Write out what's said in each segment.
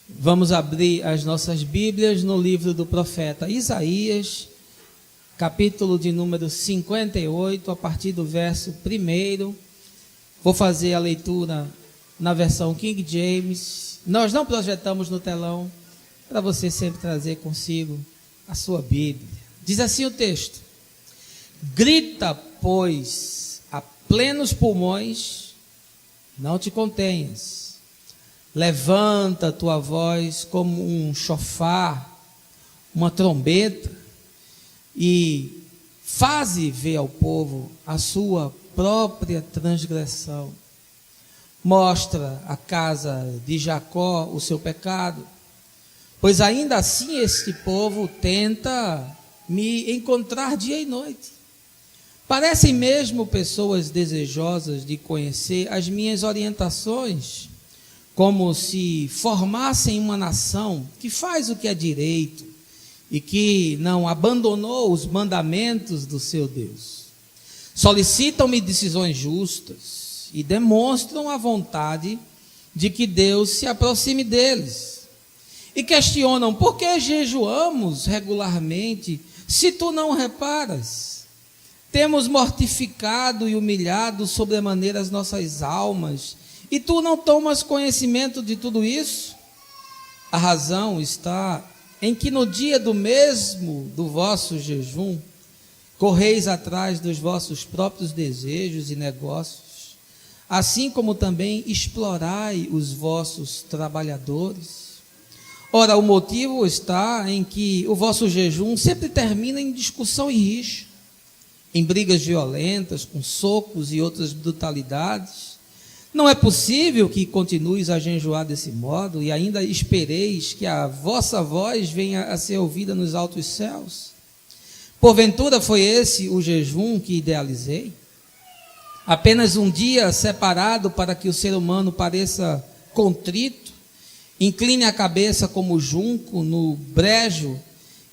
Vamos abrir as nossas Bíblias no livro do profeta Isaías, capítulo de número 58, a partir do verso 1. Vou fazer a leitura na versão King James. Nós não projetamos no telão, para você sempre trazer consigo a sua Bíblia. Diz assim o texto: grita, pois, a plenos pulmões, não te contenhas. Levanta tua voz como um chofar, uma trombeta, e faze ver ao povo a sua própria transgressão. Mostra à casa de Jacó o seu pecado, pois ainda assim este povo tenta me encontrar dia e noite. Parecem mesmo pessoas desejosas de conhecer as minhas orientações, como se formassem uma nação que faz o que é direito e que não abandonou os mandamentos do seu Deus. Solicitam-me decisões justas e demonstram a vontade de que Deus se aproxime deles. E questionam: por que jejuamos regularmente, se tu não reparas? Temos mortificado e humilhado sobremaneira as nossas almas, e tu não tomas conhecimento de tudo isso? A razão está em que no dia do vosso jejum, correis atrás dos vossos próprios desejos e negócios, assim como também explorai os vossos trabalhadores. Ora, o motivo está em que o vosso jejum sempre termina em discussão e rixa, em brigas violentas, com socos e outras brutalidades. Não é possível que continueis a jejuar desse modo e ainda espereis que a vossa voz venha a ser ouvida nos altos céus. Porventura foi esse o jejum que idealizei? Apenas um dia separado para que o ser humano pareça contrito, incline a cabeça como junco no brejo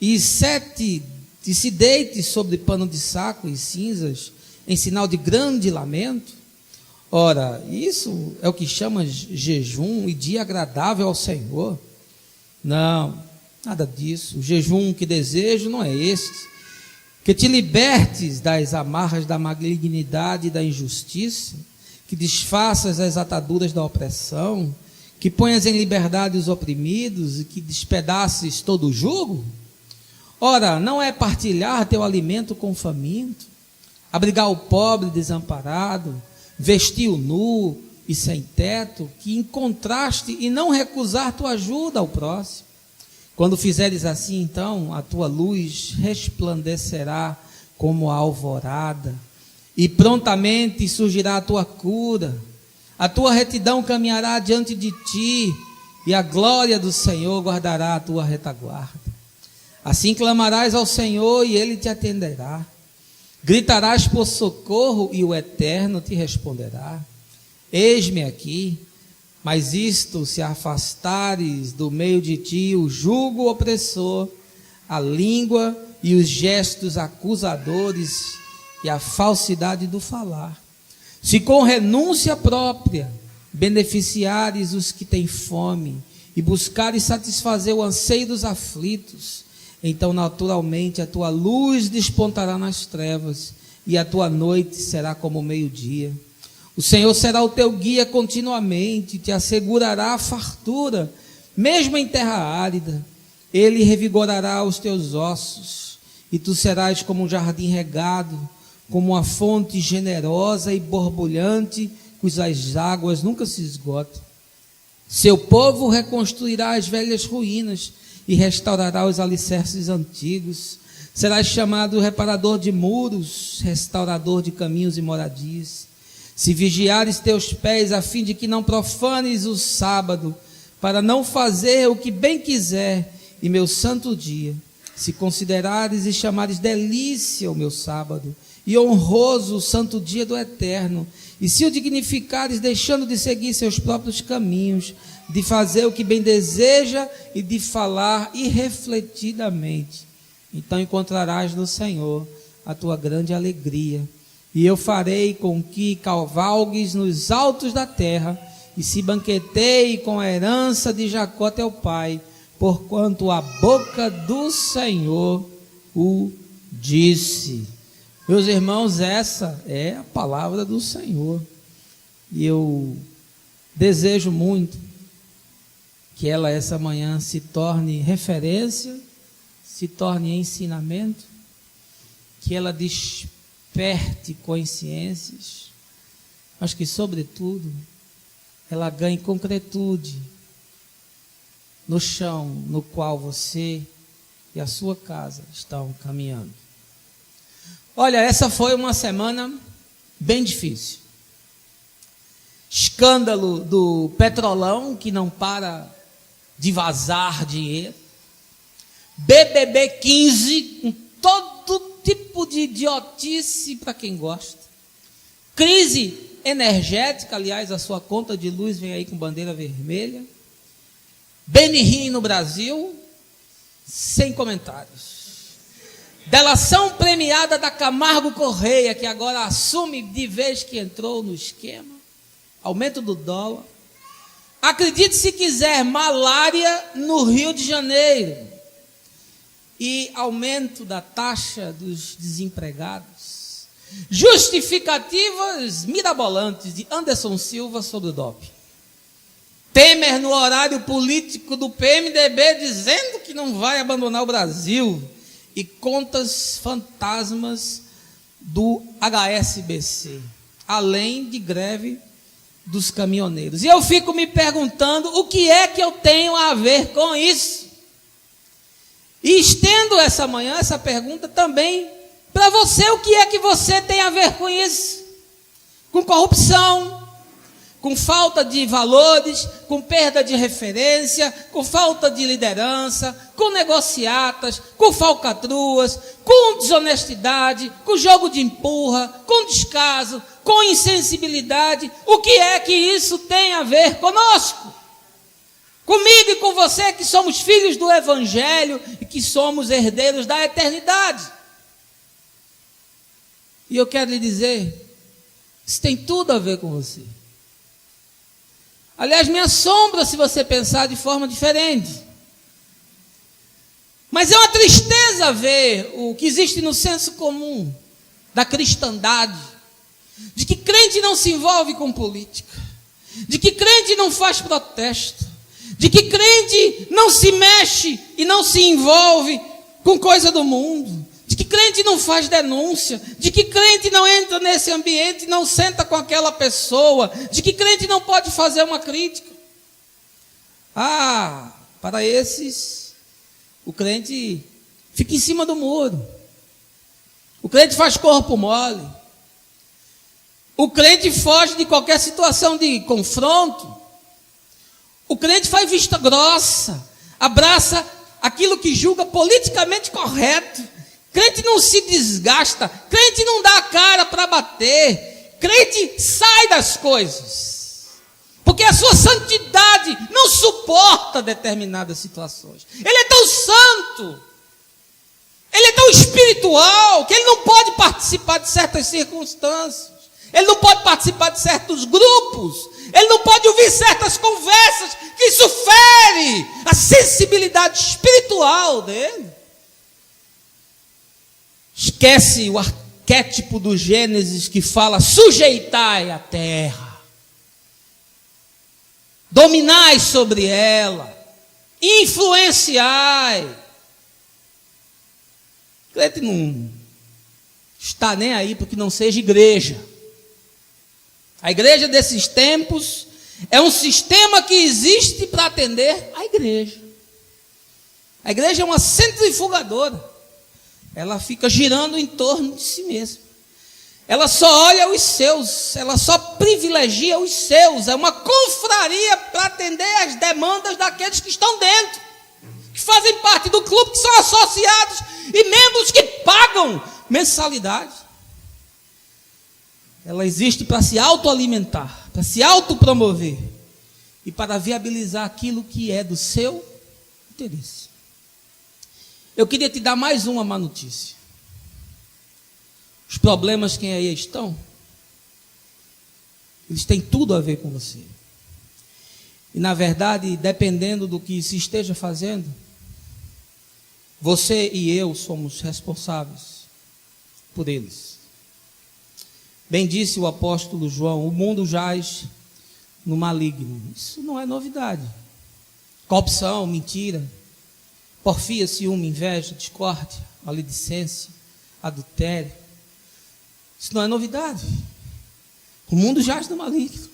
e se deite sobre pano de saco e cinzas em sinal de grande lamento? Ora, isso é o que chama jejum e dia agradável ao Senhor? Não, nada disso. O jejum que desejo não é este: que te libertes das amarras da malignidade e da injustiça, que desfaças as ataduras da opressão, que ponhas em liberdade os oprimidos e que despedaces todo o jugo? Ora, não é partilhar teu alimento com o faminto, abrigar o pobre desamparado, vestir o nu e sem teto, que encontraste e não recusar tua ajuda ao próximo? Quando fizeres assim, então a tua luz resplandecerá como a alvorada, e prontamente surgirá a tua cura. A tua retidão caminhará diante de ti, e a glória do Senhor guardará a tua retaguarda. Assim clamarás ao Senhor e Ele te atenderá. Gritarás por socorro e o Eterno te responderá: eis-me aqui. Mas isto, se afastares do meio de ti o jugo opressor, a língua e os gestos acusadores e a falsidade do falar, se com renúncia própria beneficiares os que têm fome e buscares satisfazer o anseio dos aflitos, então naturalmente a tua luz despontará nas trevas e a tua noite será como o meio-dia. O Senhor será o teu guia continuamente, te assegurará a fartura, mesmo em terra árida. Ele revigorará os teus ossos, e tu serás como um jardim regado, como uma fonte generosa e borbulhante, cujas águas nunca se esgotam. Seu povo reconstruirá as velhas ruínas e restaurará os alicerces antigos. Serás chamado reparador de muros, restaurador de caminhos e moradias. Se vigiares teus pés, a fim de que não profanes o sábado, para não fazer o que bem quiser, e meu santo dia, se considerares e chamares delícia o meu sábado, e honroso o santo dia do Eterno, e se o dignificares, deixando de seguir seus próprios caminhos, de fazer o que bem deseja e de falar irrefletidamente, então encontrarás no Senhor a tua grande alegria, e eu farei com que cavalgues nos altos da terra, e se banqueteie com a herança de Jacó teu pai, porquanto a boca do Senhor o disse. Meus irmãos, essa é a palavra do Senhor, e eu desejo muito que ela essa manhã se torne referência, se torne ensinamento, que ela desperte consciências, mas que, sobretudo, ela ganhe concretude no chão no qual você e a sua casa estão caminhando. Olha, essa foi uma semana bem difícil. Escândalo do Petrolão, que não para de vazar dinheiro. BBB 15, com todo tipo de idiotice para quem gosta. Crise energética, aliás, a sua conta de luz vem aí com bandeira vermelha. Benihim no Brasil, sem comentários. Delação premiada da Camargo Correia, que agora assume de vez que entrou no esquema. Aumento do dólar. Acredite se quiser, malária no Rio de Janeiro. E aumento da taxa dos desempregados. Justificativas mirabolantes de Anderson Silva sobre o doping. Temer no horário político do PMDB dizendo que não vai abandonar o Brasil. E contas fantasmas do HSBC. Além de greve dos caminhoneiros. E eu fico me perguntando o que é que eu tenho a ver com isso. E estendo essa manhã essa pergunta também para você. O que é que você tem a ver com isso? Com corrupção, com falta de valores, com perda de referência, com falta de liderança, com negociatas, com falcatruas, com desonestidade, com jogo de empurra, com descaso, com insensibilidade. O que é que isso tem a ver conosco? Comigo e com você, que somos filhos do Evangelho e que somos herdeiros da eternidade. E eu quero lhe dizer, isso tem tudo a ver com você. Aliás, me assombra se você pensar de forma diferente. Mas é uma tristeza ver o que existe no senso comum da cristandade, de que crente não se envolve com política, de que crente não faz protesto, de que crente não se mexe e não se envolve com coisa do mundo, de que crente não faz denúncia, de que crente não entra nesse ambiente e não senta com aquela pessoa, de que crente não pode fazer uma crítica. Para esses, o crente fica em cima do muro, o crente faz corpo mole, o crente foge de qualquer situação de confronto, o crente faz vista grossa, abraça aquilo que julga politicamente correto. Crente não se desgasta, crente não dá a cara para bater, crente sai das coisas, porque a sua santidade não suporta determinadas situações. Ele é tão santo, ele é tão espiritual, que ele não pode participar de certas circunstâncias, ele não pode participar de certos grupos, ele não pode ouvir certas conversas, que isso fere a sensibilidade espiritual dele. Esquece o arquétipo do Gênesis que fala: sujeitai a terra, dominai sobre ela, influenciai. O crente não está nem aí porque não seja igreja. A igreja desses tempos é um sistema que existe para atender a igreja. A igreja é uma centrifugadora. Ela fica girando em torno de si mesma. Ela só olha os seus, ela só privilegia os seus. É uma confraria para atender as demandas daqueles que estão dentro, que fazem parte do clube, que são associados e membros que pagam mensalidade. Ela existe para se autoalimentar, para se autopromover e para viabilizar aquilo que é do seu interesse. Eu queria te dar mais uma má notícia. Os problemas que aí estão, eles têm tudo a ver com você. E na verdade, dependendo do que se esteja fazendo, você e eu somos responsáveis por eles. Bem disse o apóstolo João, o mundo jaz no maligno. Isso não é novidade. Corrupção, mentira, porfia, ciúme, inveja, discórdia, maledicência, adultério. Isso não é novidade. O mundo jaz no maligno.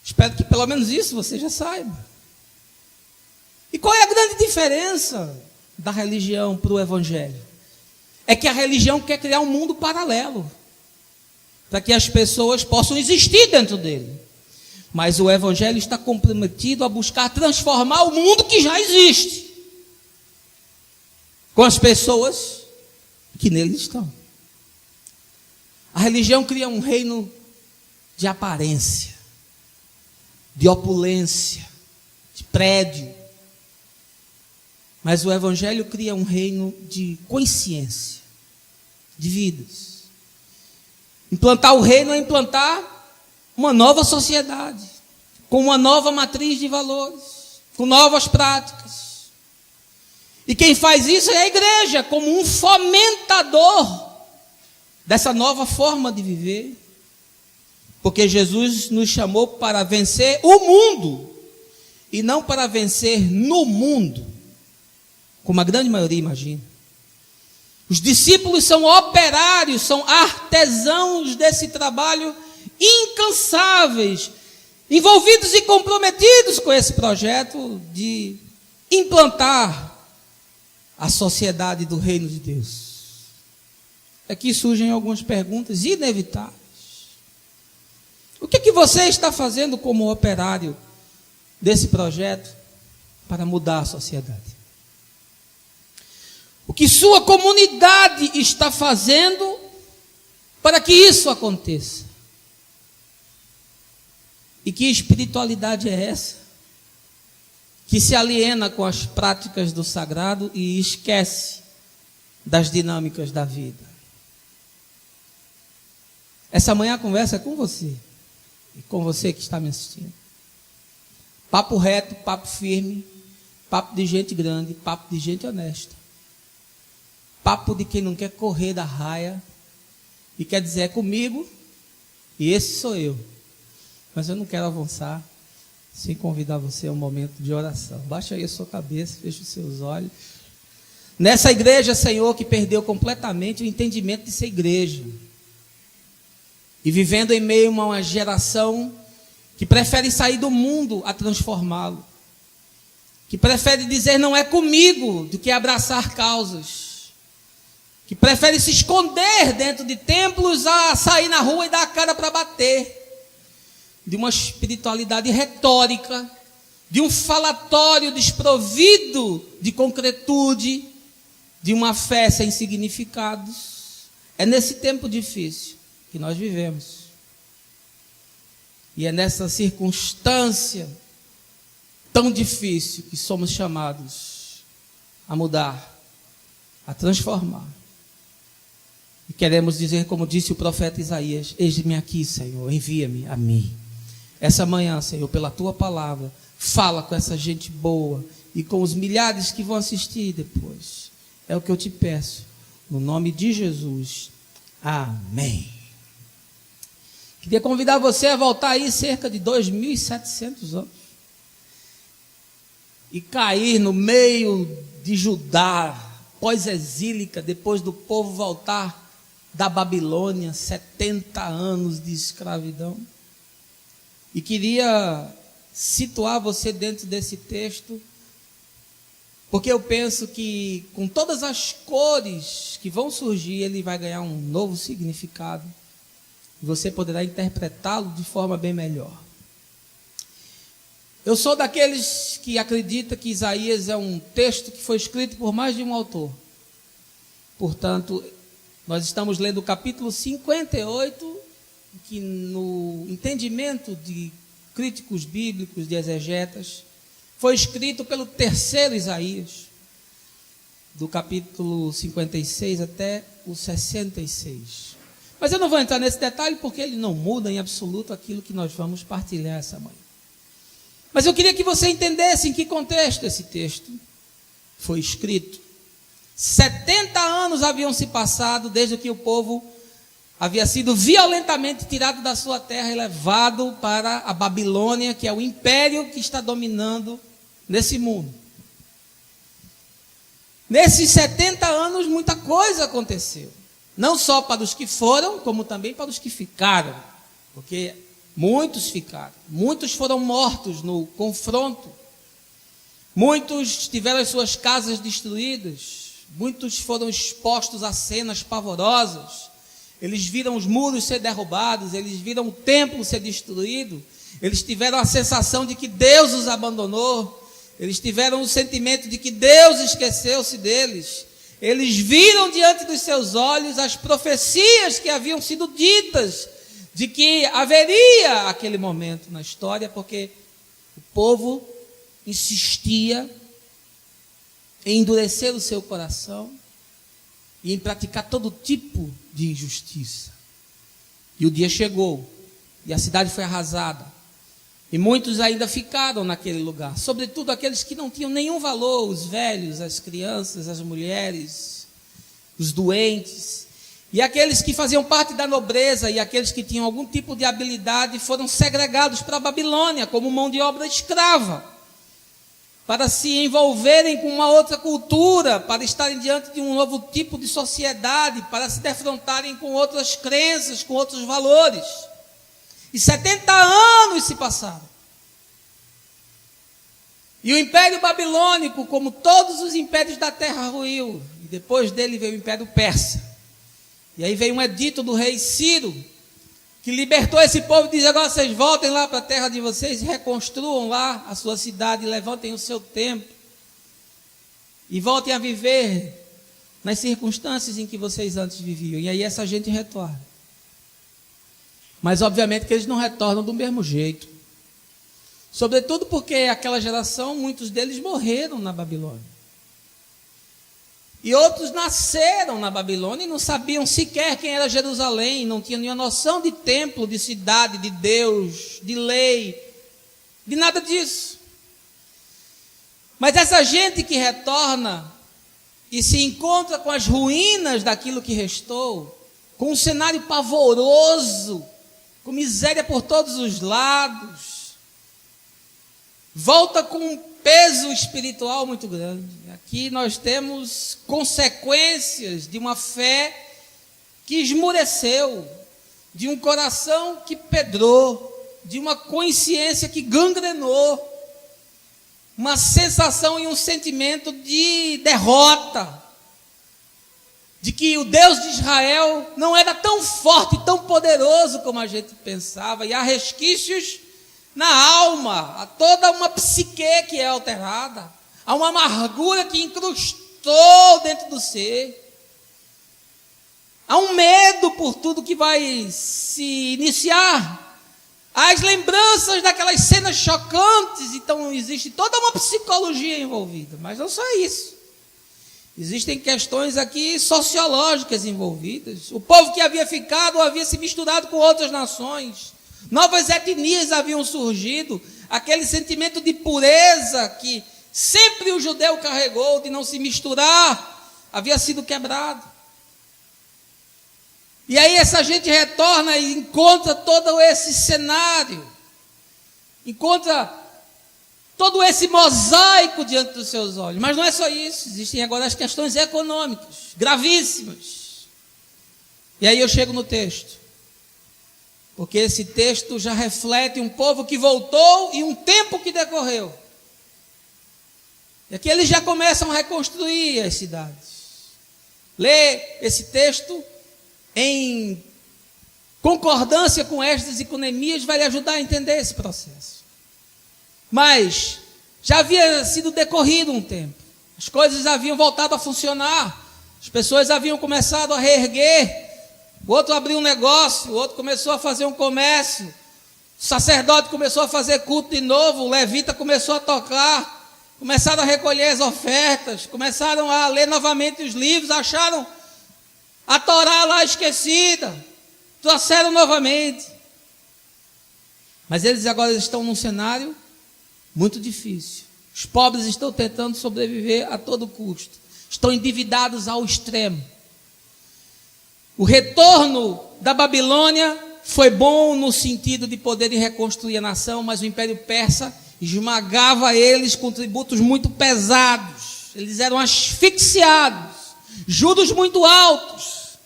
Espero que pelo menos isso você já saiba. E qual é a grande diferença da religião para o evangelho? É que a religião quer criar um mundo paralelo, para que as pessoas possam existir dentro dele. Mas o evangelho está comprometido a buscar transformar o mundo que já existe, com as pessoas que nele estão. A religião cria um reino de aparência, de opulência, de prédio. Mas o evangelho cria um reino de consciência, de vidas. Implantar o reino é implantar uma nova sociedade, com uma nova matriz de valores, com novas práticas. E quem faz isso é a igreja, como um fomentador dessa nova forma de viver. Porque Jesus nos chamou para vencer o mundo, e não para vencer no mundo, como a grande maioria imagina. Os discípulos são operários, são artesãos desse trabalho incansáveis, envolvidos e comprometidos com esse projeto de implantar a sociedade do reino de Deus. Aqui surgem algumas perguntas inevitáveis. O que você está fazendo como operário desse projeto para mudar a sociedade? O que sua comunidade está fazendo para que isso aconteça? E que espiritualidade é essa que se aliena com as práticas do sagrado e esquece das dinâmicas da vida? Essa manhã a conversa é com você, e com você que está me assistindo. Papo reto, papo firme, papo de gente grande, papo de gente honesta. Papo de quem não quer correr da raia e quer dizer, é comigo e esse sou eu. Mas eu não quero avançar sem convidar você a um momento de oração. Baixa aí a sua cabeça, fecha os seus olhos. Nessa igreja, Senhor, que perdeu completamente o entendimento de ser igreja, e vivendo em meio a uma geração que prefere sair do mundo a transformá-lo, que prefere dizer não é comigo do que abraçar causas, que prefere se esconder dentro de templos a sair na rua e dar a cara para bater, de uma espiritualidade retórica, de um falatório desprovido de concretude, de uma fé sem significados. É nesse tempo difícil que nós vivemos. E é nessa circunstância tão difícil que somos chamados a mudar, a transformar. E queremos dizer, como disse o profeta Isaías: eis-me aqui, Senhor, envia-me a mim. Essa manhã, Senhor, pela tua palavra, fala com essa gente boa e com os milhares que vão assistir depois. É o que eu te peço, no nome de Jesus. Amém. Queria convidar você a voltar aí cerca de 2.700 anos e cair no meio de Judá, pós-exílica, depois do povo voltar da Babilônia, 70 anos de escravidão. E queria situar você dentro desse texto, porque eu penso que com todas as cores que vão surgir, ele vai ganhar um novo significado. E você poderá interpretá-lo de forma bem melhor. Eu sou daqueles que acredita que Isaías é um texto que foi escrito por mais de um autor. Portanto, nós estamos lendo o capítulo 58, que no entendimento de críticos bíblicos, de exegetas, foi escrito pelo terceiro Isaías, do capítulo 56 até o 66. Mas eu não vou entrar nesse detalhe porque ele não muda em absoluto aquilo que nós vamos partilhar essa manhã. Mas eu queria que você entendesse em que contexto esse texto foi escrito. 70 anos haviam se passado desde que o povo havia sido violentamente tirado da sua terra e levado para a Babilônia, que é o império que está dominando nesse mundo. Nesses 70 anos, muita coisa aconteceu. Não só para os que foram, como também para os que ficaram. Porque muitos ficaram. Muitos foram mortos no confronto. Muitos tiveram as suas casas destruídas. Muitos foram expostos a cenas pavorosas. Eles viram os muros ser derrubados. Eles viram o templo ser destruído. Eles tiveram a sensação de que Deus os abandonou. Eles tiveram o sentimento de que Deus esqueceu-se deles. Eles viram diante dos seus olhos as profecias que haviam sido ditas de que haveria aquele momento na história, porque o povo insistia em endurecer o seu coração e em praticar todo tipo de injustiça. E o dia chegou, e a cidade foi arrasada. E muitos ainda ficaram naquele lugar, sobretudo aqueles que não tinham nenhum valor, os velhos, as crianças, as mulheres, os doentes. E aqueles que faziam parte da nobreza e aqueles que tinham algum tipo de habilidade foram segregados para a Babilônia como mão de obra escrava, para se envolverem com uma outra cultura, para estarem diante de um novo tipo de sociedade, para se defrontarem com outras crenças, com outros valores. E 70 anos se passaram. E o Império Babilônico, como todos os impérios da terra, ruiu. E depois dele veio o Império Persa. E aí veio um edito do rei Ciro, que libertou esse povo e disse: agora vocês voltem lá para a terra de vocês e reconstruam lá a sua cidade, levantem o seu templo. E voltem a viver nas circunstâncias em que vocês antes viviam. E aí essa gente retorna. Mas obviamente que eles não retornam do mesmo jeito. Sobretudo porque aquela geração, muitos deles morreram na Babilônia. E outros nasceram na Babilônia e não sabiam sequer quem era Jerusalém, não tinham nenhuma noção de templo, de cidade, de Deus, de lei, de nada disso. Mas essa gente que retorna e se encontra com as ruínas daquilo que restou, com um cenário pavoroso, com miséria por todos os lados, volta com um peso espiritual muito grande. Aqui nós temos consequências de uma fé que esmureceu, de um coração que pedrou, de uma consciência que gangrenou, uma sensação e um sentimento de derrota, de que o Deus de Israel não era tão forte, tão poderoso como a gente pensava, e há resquícios na alma, há toda uma psique que é alterada, há uma amargura que incrustou dentro do ser, há um medo por tudo que vai se iniciar, as lembranças daquelas cenas chocantes. Então existe toda uma psicologia envolvida, mas não só isso. Existem questões aqui sociológicas envolvidas. O povo que havia ficado havia se misturado com outras nações. Novas etnias haviam surgido. Aquele sentimento de pureza que sempre o judeu carregou, de não se misturar, havia sido quebrado. E aí essa gente retorna e encontra todo esse cenário. Encontra todo esse mosaico diante dos seus olhos. Mas não é só isso. Existem agora as questões econômicas, gravíssimas. E aí eu chego no texto. Porque esse texto já reflete um povo que voltou e um tempo que decorreu. E aqui eles já começam a reconstruir as cidades. Ler esse texto em concordância com Esdras e com Neemias vai lhe ajudar a entender esse processo. Mas já havia sido decorrido um tempo. As coisas haviam voltado a funcionar. As pessoas haviam começado a reerguer. O outro abriu um negócio, o outro começou a fazer um comércio. O sacerdote começou a fazer culto de novo, o levita começou a tocar. Começaram a recolher as ofertas, começaram a ler novamente os livros, acharam a Torá lá esquecida, trouxeram novamente. Mas eles agora estão num cenário Muito difícil. Os pobres estão tentando sobreviver a todo custo. Estão endividados ao extremo. O retorno da Babilônia foi bom no sentido de poderem reconstruir a nação, mas o Império Persa esmagava eles com tributos muito pesados. Eles eram asfixiados, juros muito altos,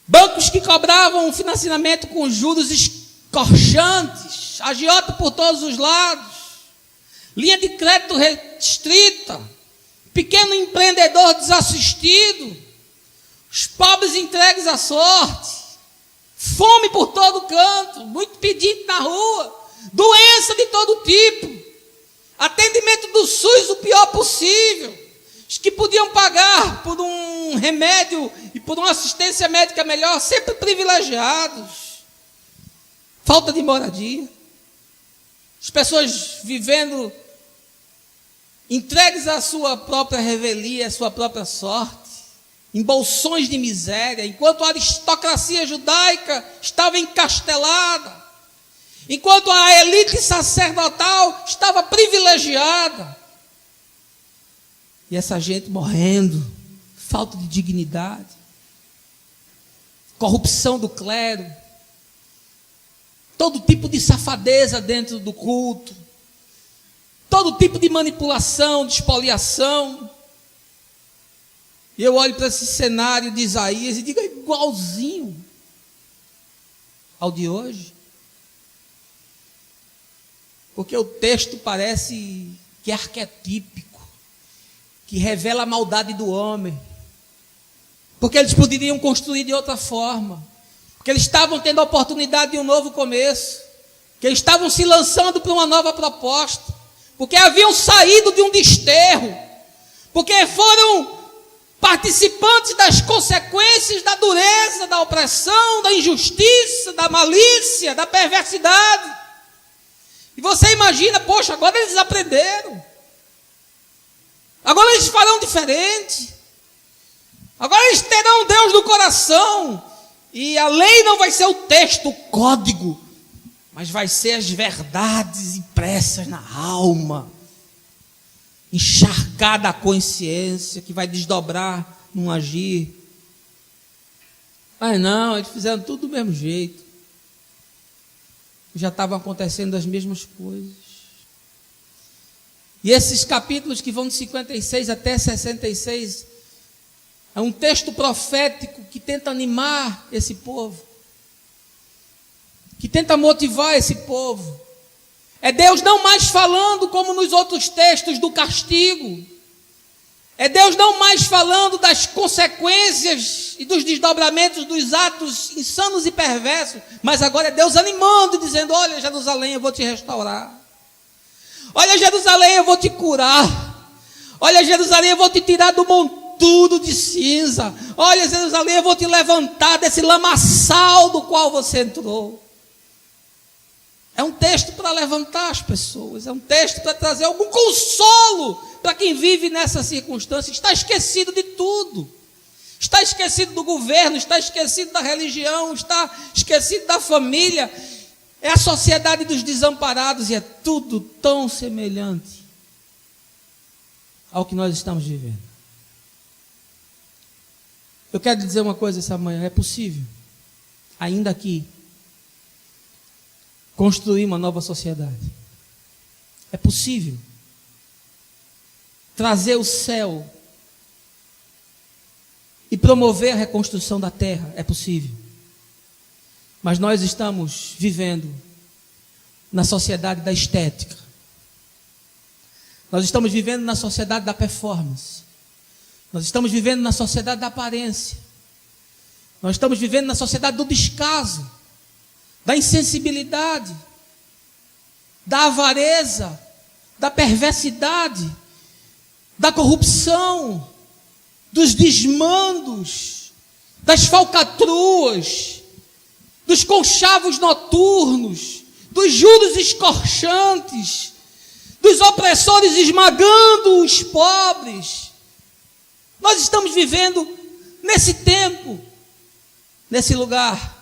bancos que cobravam um financiamento com juros escorchantes, agiota por todos os lados, linha de crédito restrita, pequeno empreendedor desassistido, os pobres entregues à sorte, fome por todo canto, muito pedinte na rua, doença de todo tipo, atendimento do SUS o pior possível, os que podiam pagar por um remédio e por uma assistência médica melhor, sempre privilegiados, falta de moradia, as pessoas vivendo entregues à sua própria revelia, à sua própria sorte, em bolsões de miséria, enquanto a aristocracia judaica estava encastelada, enquanto a elite sacerdotal estava privilegiada, e essa gente morrendo, falta de dignidade, corrupção do clero, todo tipo de safadeza dentro do culto, todo tipo de manipulação, de espoliação. E eu olho para esse cenário de Isaías e digo, é igualzinho ao de hoje. Porque o texto parece que é arquetípico, que revela a maldade do homem. Porque eles poderiam construir de outra forma. Porque eles estavam tendo a oportunidade de um novo começo. Porque eles estavam se lançando para uma nova proposta. Porque haviam saído de um desterro. Porque foram participantes das consequências da dureza, da opressão, da injustiça, da malícia, da perversidade. E você imagina, poxa, agora eles aprenderam. Agora eles farão diferente. Agora eles terão Deus no coração. E a lei não vai ser o texto, o código, mas vai ser as verdades impressas na alma, encharcada a consciência, que vai desdobrar num agir. Mas não, eles fizeram tudo do mesmo jeito. Já estavam acontecendo as mesmas coisas. E esses capítulos que vão de 56 até 66, é um texto profético que tenta animar esse povo, que tenta motivar esse povo. É Deus não mais falando como nos outros textos do castigo. É Deus não mais falando das consequências e dos desdobramentos dos atos insanos e perversos, mas agora é Deus animando e dizendo, olha Jerusalém, eu vou te restaurar. Olha Jerusalém, eu vou te curar. Olha Jerusalém, eu vou te tirar do monturo de cinza. Olha Jerusalém, eu vou te levantar desse lamaçal do qual você entrou. É um texto para levantar as pessoas, é um texto para trazer algum consolo para quem vive nessa circunstância. Está esquecido de tudo, está esquecido do governo, está esquecido da religião, está esquecido da família. É a sociedade dos desamparados e é tudo tão semelhante ao que nós estamos vivendo. Eu quero dizer uma coisa essa manhã, é possível, ainda aqui, construir uma nova sociedade. É possível trazer o céu e promover a reconstrução da terra. É possível. Mas nós estamos vivendo na sociedade da estética. Nós estamos vivendo na sociedade da performance. Nós estamos vivendo na sociedade da aparência. Nós estamos vivendo na sociedade do descaso, da insensibilidade, da avareza, da perversidade, da corrupção, dos desmandos, das falcatruas, dos conchavos noturnos, dos juros escorchantes, dos opressores esmagando os pobres. Nós estamos vivendo nesse tempo, nesse lugar.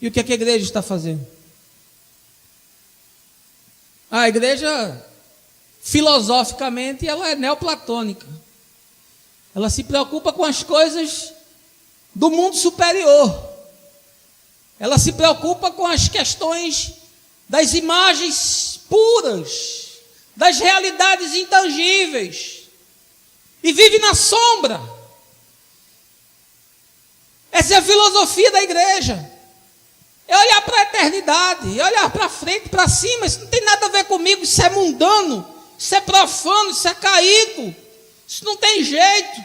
E o que é que a igreja está fazendo? A igreja, filosoficamente, ela é neoplatônica. Ela se preocupa com as coisas do mundo superior. Ela se preocupa com as questões das imagens puras, das realidades intangíveis. E vive na sombra. Essa é a filosofia da igreja. É olhar para a eternidade, é olhar para frente, para cima. Isso não tem nada a ver comigo, isso é mundano, isso é profano, isso é caído. Isso não tem jeito.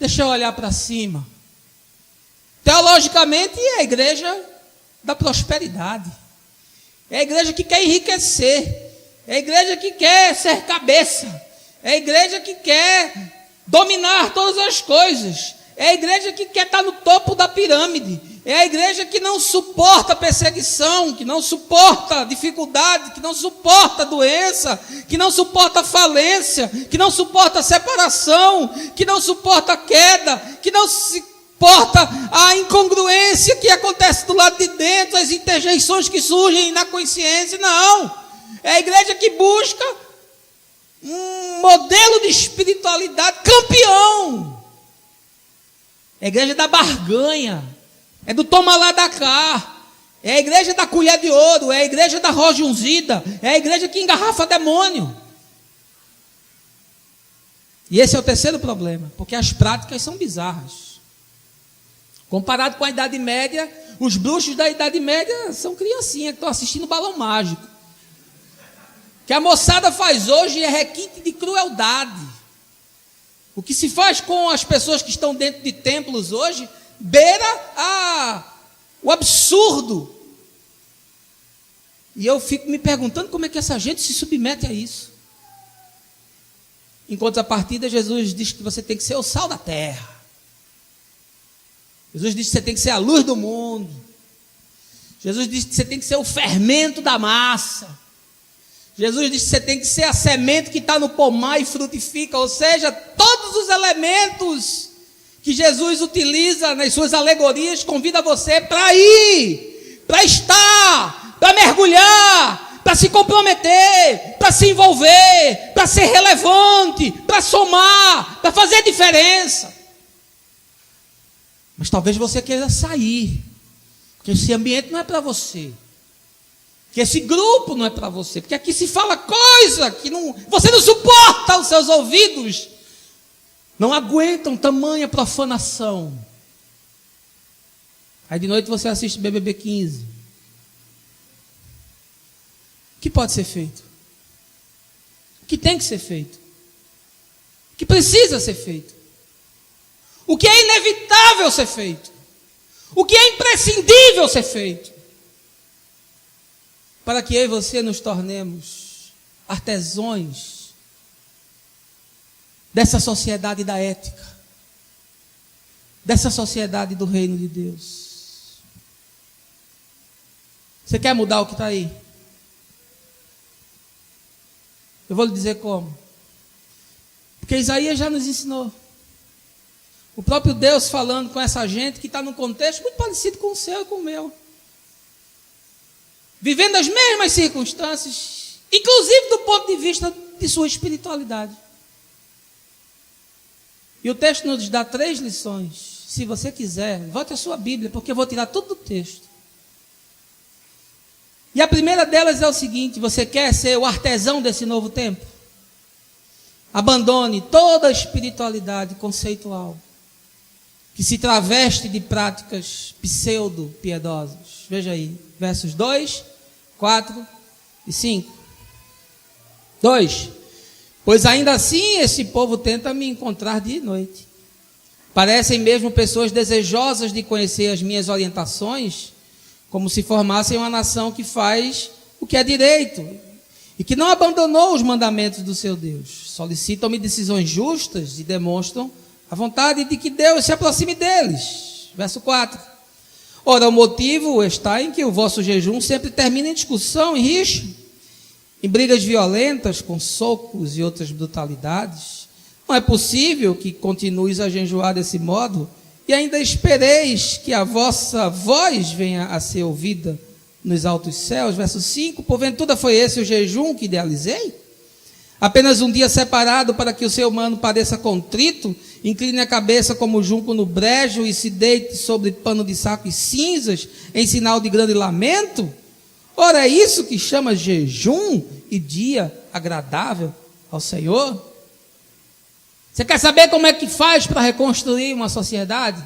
Deixa eu olhar para cima. Teologicamente, é a igreja da prosperidade. É a igreja que quer enriquecer. É a igreja que quer ser cabeça. É a igreja que quer dominar todas as coisas. É a igreja que quer estar no topo da pirâmide. É a igreja que não suporta perseguição, que não suporta dificuldade, que não suporta doença, que não suporta falência, que não suporta separação, que não suporta queda, que não suporta a incongruência que acontece do lado de dentro, as interjeições que surgem na consciência. Não. É a igreja que busca um modelo de espiritualidade campeão. É a igreja da barganha. É do toma lá da cá. É a igreja da colher de ouro. É a igreja da roja ungida. É a igreja que engarrafa demônio. E esse é o terceiro problema, porque as práticas são bizarras. Comparado com a Idade Média, os bruxos da Idade Média são criancinhas que estão assistindo Balão Mágico. O que a moçada faz hoje é requinte de crueldade. O que se faz com as pessoas que estão dentro de templos hoje beira o absurdo. E eu fico me perguntando como é que essa gente se submete a isso. Em contrapartida, Jesus diz que você tem que ser o sal da terra. Jesus diz que você tem que ser a luz do mundo. Jesus diz que você tem que ser o fermento da massa. Jesus diz que você tem que ser a semente que está no pomar e frutifica. Ou seja, todos os elementos que Jesus utiliza nas suas alegorias, convida você para ir, para estar, para mergulhar, para se comprometer, para se envolver, para ser relevante, para somar, para fazer diferença. Mas talvez você queira sair, porque esse ambiente não é para você, que esse grupo não é para você, porque aqui se fala coisa que você não suporta, os seus ouvidos não aguentam tamanha profanação. Aí de noite você assiste BBB 15. O que pode ser feito? O que tem que ser feito? O que precisa ser feito? O que é inevitável ser feito? O que é imprescindível ser feito? Para que eu e você nos tornemos artesãos dessa sociedade da ética, dessa sociedade do reino de Deus. Você quer mudar o que está aí? Eu vou lhe dizer como. Porque Isaías já nos ensinou. O próprio Deus falando com essa gente que está num contexto muito parecido com o seu e com o meu. Vivendo as mesmas circunstâncias, inclusive do ponto de vista de sua espiritualidade. E o texto nos dá 3 lições. Se você quiser, volte a sua Bíblia, porque eu vou tirar tudo do texto. E a primeira delas é o seguinte: você quer ser o artesão desse novo tempo? Abandone toda a espiritualidade conceitual, que se traveste de práticas pseudo-piedosas. Veja aí, versos 2, 4 e 5. 2. Pois ainda assim esse povo tenta me encontrar dia e noite. Parecem mesmo pessoas desejosas de conhecer as minhas orientações, como se formassem uma nação que faz o que é direito e que não abandonou os mandamentos do seu Deus. Solicitam-me decisões justas e demonstram a vontade de que Deus se aproxime deles. Verso 4. Ora, o motivo está em que o vosso jejum sempre termina em discussão, em rixa, em brigas violentas, com socos e outras brutalidades. Não é possível que continueis a jejuar desse modo e ainda espereis que a vossa voz venha a ser ouvida nos altos céus. Verso 5, porventura foi esse o jejum que idealizei? Apenas um dia separado para que o ser humano pareça contrito, incline a cabeça como junco no brejo e se deite sobre pano de saco e cinzas, em sinal de grande lamento? Ora, é isso que chama jejum e dia agradável ao Senhor? Você quer saber como é que faz para reconstruir uma sociedade?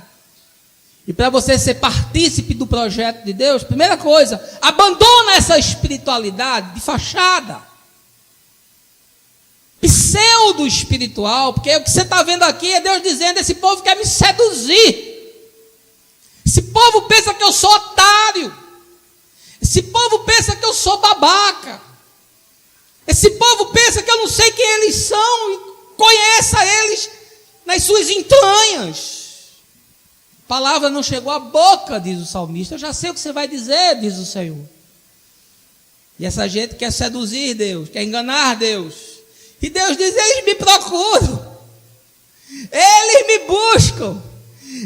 E para você ser partícipe do projeto de Deus, primeira coisa, abandona essa espiritualidade de fachada, pseudo-espiritual, porque o que você está vendo aqui é Deus dizendo: esse povo quer me seduzir, esse povo pensa que eu sou otário, esse povo pensa que eu sou babaca, esse povo pensa que eu não sei quem eles são, e conheça eles nas suas entranhas. A palavra não chegou à boca, diz o salmista. Eu já sei o que você vai dizer, diz o Senhor. E essa gente quer seduzir Deus, quer enganar Deus. E Deus diz: eles me procuram, eles me buscam,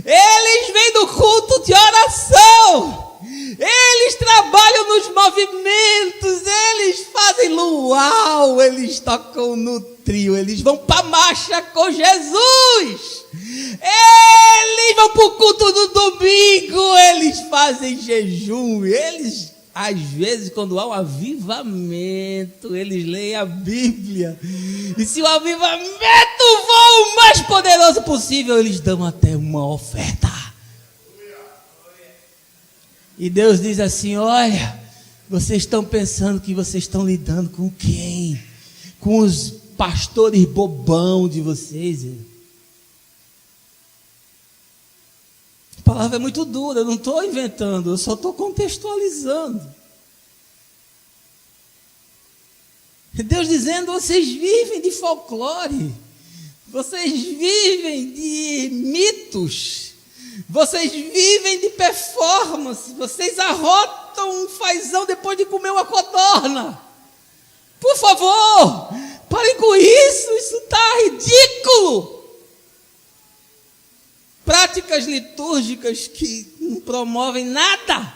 eles vêm do culto de oração, eles trabalham nos movimentos, eles fazem luau, eles tocam no trio, eles vão para a marcha com Jesus, eles vão para o culto do domingo, eles fazem jejum, eles, às vezes, quando há um avivamento, eles leem a Bíblia, e se o avivamento for o mais poderoso possível, eles dão até uma oferta. E Deus diz assim: olha, vocês estão pensando que vocês estão lidando com quem? Com os pastores bobão de vocês. A palavra é muito dura, eu não estou inventando, eu só estou contextualizando. Deus dizendo: vocês vivem de folclore, vocês vivem de mitos, vocês vivem de performance, vocês arrotam um fazão depois de comer uma codorna. Por favor, parem com isso está ridículo. Práticas litúrgicas que não promovem nada.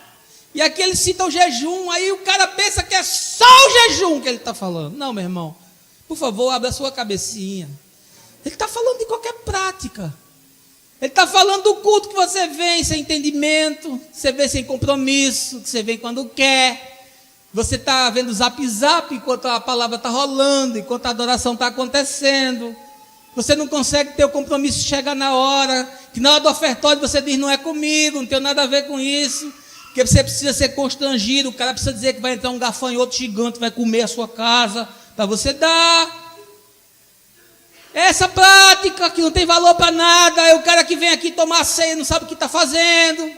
E aqui eles citam jejum, aí o cara pensa que é só o jejum que ele está falando. Não, meu irmão, por favor, abra a sua cabecinha. Ele está falando de qualquer prática. Ele está falando do culto que você vem sem entendimento, que você vem sem compromisso, que você vem quando quer. Você está vendo zap enquanto a palavra está rolando, enquanto a adoração está acontecendo. Você não consegue ter o compromisso, chega na hora, que na hora do ofertório você diz: não é comigo, não tenho nada a ver com isso. Porque você precisa ser constrangido, o cara precisa dizer que vai entrar um gafanhoto gigante, vai comer a sua casa, para você dar. Essa prática que não tem valor para nada, é o cara que vem aqui tomar ceia, não sabe o que está fazendo.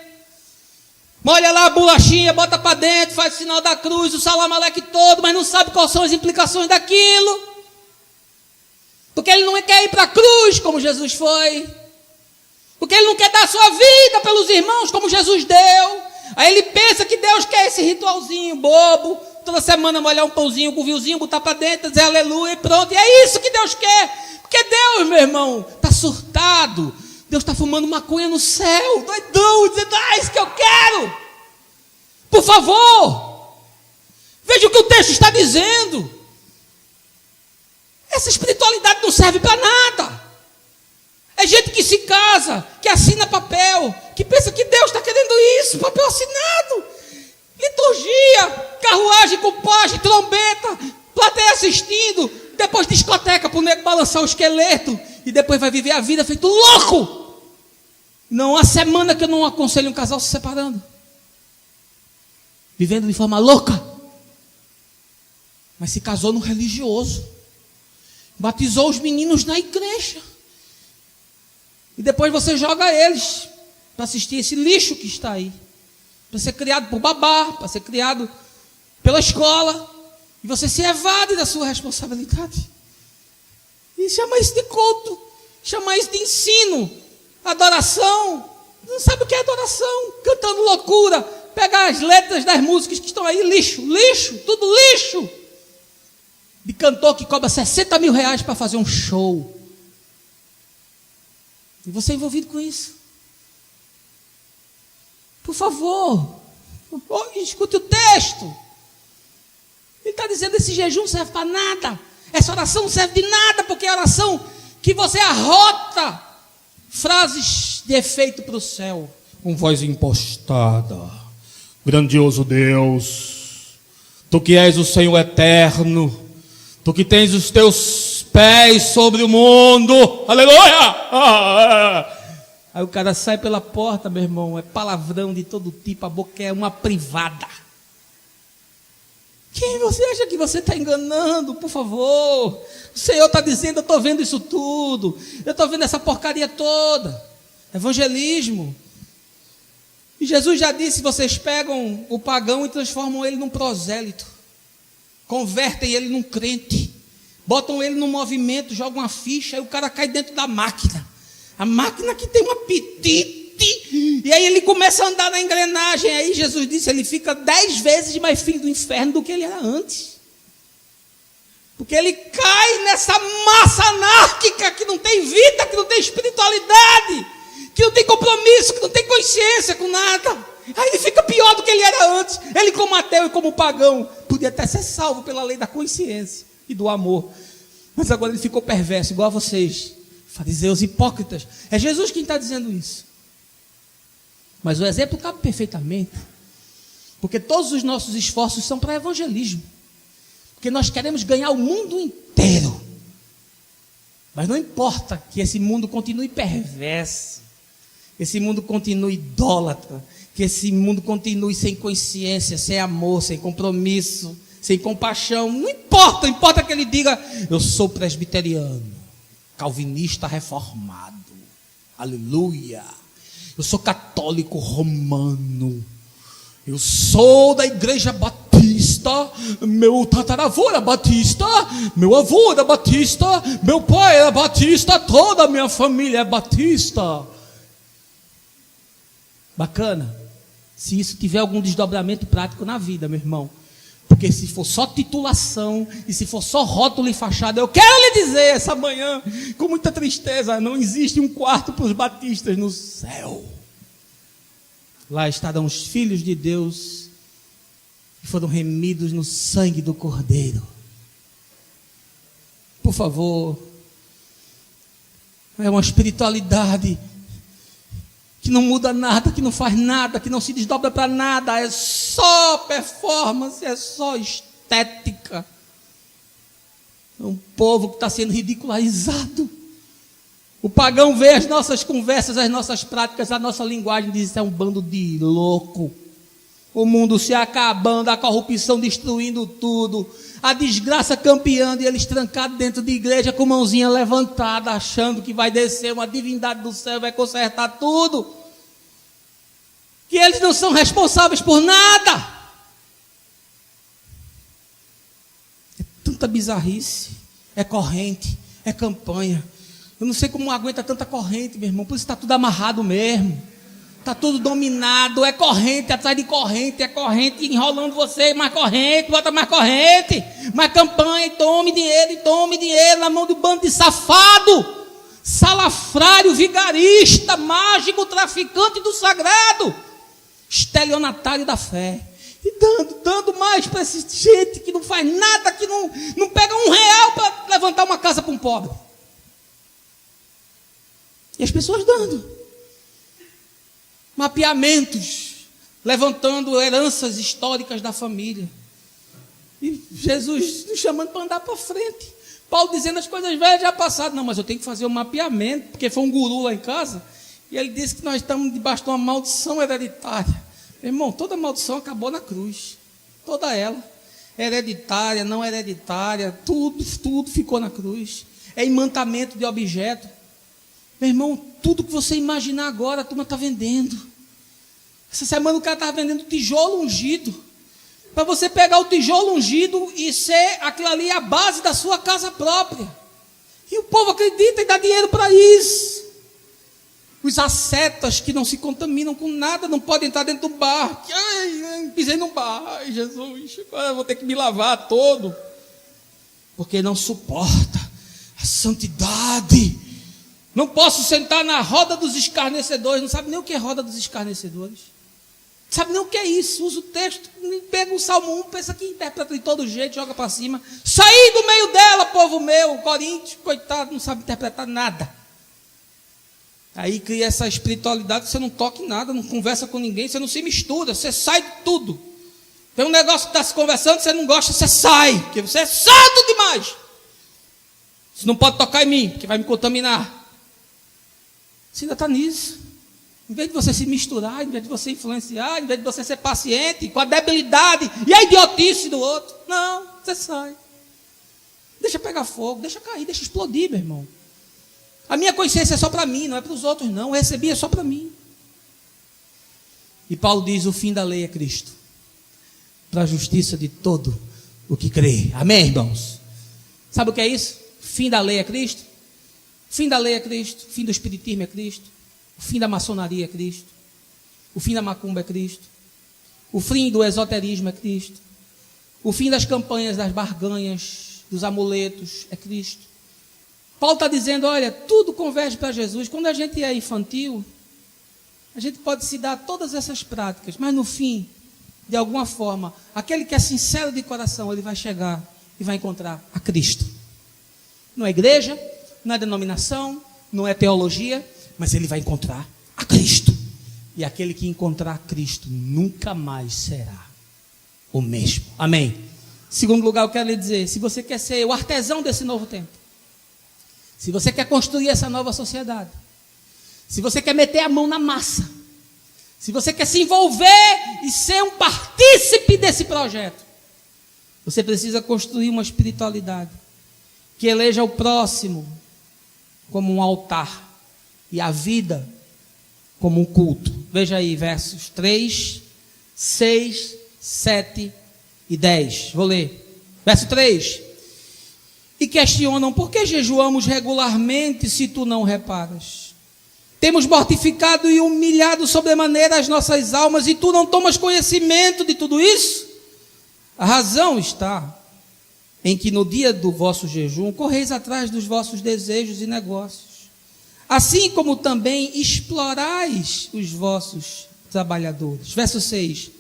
Molha lá a bolachinha, bota para dentro, faz o sinal da cruz, o salamaleque todo, mas não sabe quais são as implicações daquilo. Porque ele não quer ir para a cruz como Jesus foi. Porque ele não quer dar a sua vida pelos irmãos como Jesus deu. Aí ele pensa que Deus quer esse ritualzinho bobo, toda semana molhar um pãozinho, um covilzinho, botar para dentro, dizer aleluia e pronto. E é isso que Deus quer. Porque Deus, meu irmão, está surtado. Deus está fumando maconha no céu, doidão, dizendo: ah, isso que eu quero. Por favor, veja o que o texto está dizendo. Essa espiritualidade não serve para nada. É gente que se casa, que assina papel, que pensa que Deus está querendo isso, papel assinado. Liturgia, carruagem com pajem, trombeta, plateia assistindo, depois discoteca para o nego balançar o esqueleto, e depois vai viver a vida feito louco. Não há semana que eu não aconselho um casal se separando, vivendo de forma louca. Mas se casou no religioso, batizou os meninos na igreja, e depois você joga eles para assistir esse lixo que está aí, para ser criado por babá, para ser criado pela escola, e você se evade da sua responsabilidade, e chama isso de culto, chama isso de ensino, adoração. Não sabe o que é adoração, cantando loucura, pega as letras das músicas que estão aí, lixo, tudo lixo, de cantor que cobra 60 mil reais para fazer um show, e você é envolvido com isso. Por favor, Escute o texto. Ele está dizendo: esse jejum não serve para nada. Essa oração não serve de nada, porque é a oração que você arrota frases de efeito para o céu. Com voz impostada. Grandioso Deus, Tu que és o Senhor eterno, Tu que tens os teus pés sobre o mundo. Aleluia! Aí o cara sai pela porta, meu irmão, é palavrão de todo tipo, a boca é uma privada. Quem você acha que você está enganando? Por favor, o Senhor está dizendo: eu estou vendo isso tudo, eu estou vendo essa porcaria toda. Evangelismo. E Jesus já disse: vocês pegam o pagão e transformam ele num prosélito, convertem ele num crente, botam ele num movimento, jogam uma ficha e o cara cai dentro da máquina. A máquina que tem um apetite, e aí ele começa a andar na engrenagem. Aí Jesus disse: ele fica 10 vezes mais filho do inferno do que ele era antes, porque ele cai nessa massa anárquica que não tem vida, que não tem espiritualidade, que não tem compromisso, que não tem consciência com nada. Aí ele fica pior do que ele era antes. Ele, como ateu e como pagão, podia até ser salvo pela lei da consciência e do amor, mas agora ele ficou perverso, igual a vocês, fariseus hipócritas. É Jesus quem está dizendo isso. Mas o exemplo cabe perfeitamente, porque todos os nossos esforços são para evangelismo, porque nós queremos ganhar o mundo inteiro. Mas não importa que esse mundo continue perverso, que esse mundo continue idólatra, que esse mundo continue sem consciência, sem amor, sem compromisso, sem compaixão. Não importa, importa que ele diga: eu sou presbiteriano, calvinista reformado, aleluia, eu sou católico romano, eu sou da igreja batista, meu tataravô era batista, meu avô era batista, meu pai era batista, toda a minha família é batista. Bacana, se isso tiver algum desdobramento prático na vida, meu irmão. Porque se for só titulação, e se for só rótulo e fachada, eu quero lhe dizer essa manhã, com muita tristeza: não existe um quarto para os batistas no céu. Lá estarão os filhos de Deus, que foram remidos no sangue do Cordeiro. Por favor, é uma espiritualidade que não muda nada, que não faz nada, que não se desdobra para nada, é só performance, é só estética. É um povo que está sendo ridicularizado. O pagão vê as nossas conversas, as nossas práticas, a nossa linguagem, e diz: isso é um bando de louco. O mundo se acabando, a corrupção destruindo tudo, a desgraça campeando, e eles trancados dentro de igreja com mãozinha levantada, achando que vai descer uma divindade do céu, vai consertar tudo, que eles não são responsáveis por nada. É tanta bizarrice, é corrente, é campanha. Eu não sei como aguenta tanta corrente, meu irmão, por isso está tudo amarrado mesmo. Está tudo dominado, é corrente atrás de corrente, é corrente enrolando você, mais corrente, bota mais corrente, mais campanha, e tome dinheiro na mão de um bando de safado, salafrário, vigarista, mágico, traficante do sagrado, estelionatário da fé, e dando mais para essa gente que não faz nada, que não pega R$1 para levantar uma casa para um pobre, e as pessoas dando mapeamentos, levantando heranças históricas da família, e Jesus nos chamando para andar para frente. Paulo dizendo: as coisas velhas já passaram. Não, mas eu tenho que fazer um mapeamento, porque foi um guru lá em casa, e ele disse que nós estamos debaixo de uma maldição hereditária. Meu irmão, toda maldição acabou na cruz, toda ela, hereditária, não hereditária, tudo ficou na cruz. É imantamento de objeto. Meu irmão, tudo que você imaginar agora, a turma está vendendo. Essa semana o cara estava vendendo tijolo ungido, para você pegar o tijolo ungido e ser aquilo ali a base da sua casa própria. E o povo acredita e dá dinheiro para isso. Os ascetas que não se contaminam com nada, não podem entrar dentro do bar. Ai, pisei no bar, ai Jesus, agora eu vou ter que me lavar todo, porque não suporta a santidade. Não posso sentar na roda dos escarnecedores. Não sabe nem o que é roda dos escarnecedores. sabe nem o que é isso, usa o texto, pega o Salmo 1, pensa que interpreta de todo jeito, joga para cima. Saí do meio dela, povo meu, Coríntios, coitado, não sabe interpretar nada. Aí cria essa espiritualidade, você não toca em nada, não conversa com ninguém, você não se mistura, você sai de tudo. Tem um negócio que está se conversando, você não gosta, você sai, porque você é santo demais. Você não pode tocar em mim, porque vai me contaminar. Você ainda está nisso. Em vez de você se misturar, em vez de você influenciar, em vez de você ser paciente com a debilidade e a idiotice do outro, não, você sai. Deixa pegar fogo, deixa cair, deixa explodir, meu irmão. A minha consciência é só para mim, não é para os outros não, eu recebi é só para mim. E Paulo diz, o fim da lei é Cristo, para a justiça de todo o que crê. Amém, irmãos? Sabe o que é isso? O fim da lei é Cristo? O fim da lei é Cristo, o fim do espiritismo é Cristo, o fim da maçonaria é Cristo, o fim da macumba é Cristo, o fim do esoterismo é Cristo, o fim das campanhas, das barganhas, dos amuletos é Cristo. Paulo está dizendo, olha, tudo converge para Jesus. Quando a gente é infantil, a gente pode se dar todas essas práticas, mas no fim, de alguma forma, aquele que é sincero de coração, ele vai chegar e vai encontrar a Cristo. Não é igreja, não é denominação, não é teologia, mas ele vai encontrar a Cristo. E aquele que encontrar a Cristo nunca mais será o mesmo. Amém? Segundo lugar, eu quero lhe dizer, se você quer ser o artesão desse novo tempo, se você quer construir essa nova sociedade, se você quer meter a mão na massa, se você quer se envolver e ser um partícipe desse projeto, você precisa construir uma espiritualidade que eleja o próximo como um altar e a vida como um culto. Veja aí, versos 3, 6, 7 e 10. Vou ler. Verso 3. E questionam, por que jejuamos regularmente se tu não reparas? Temos mortificado e humilhado sobremaneira as nossas almas e tu não tomas conhecimento de tudo isso? A razão está em que no dia do vosso jejum correis atrás dos vossos desejos e negócios, assim como também explorais os vossos trabalhadores. Verso 6.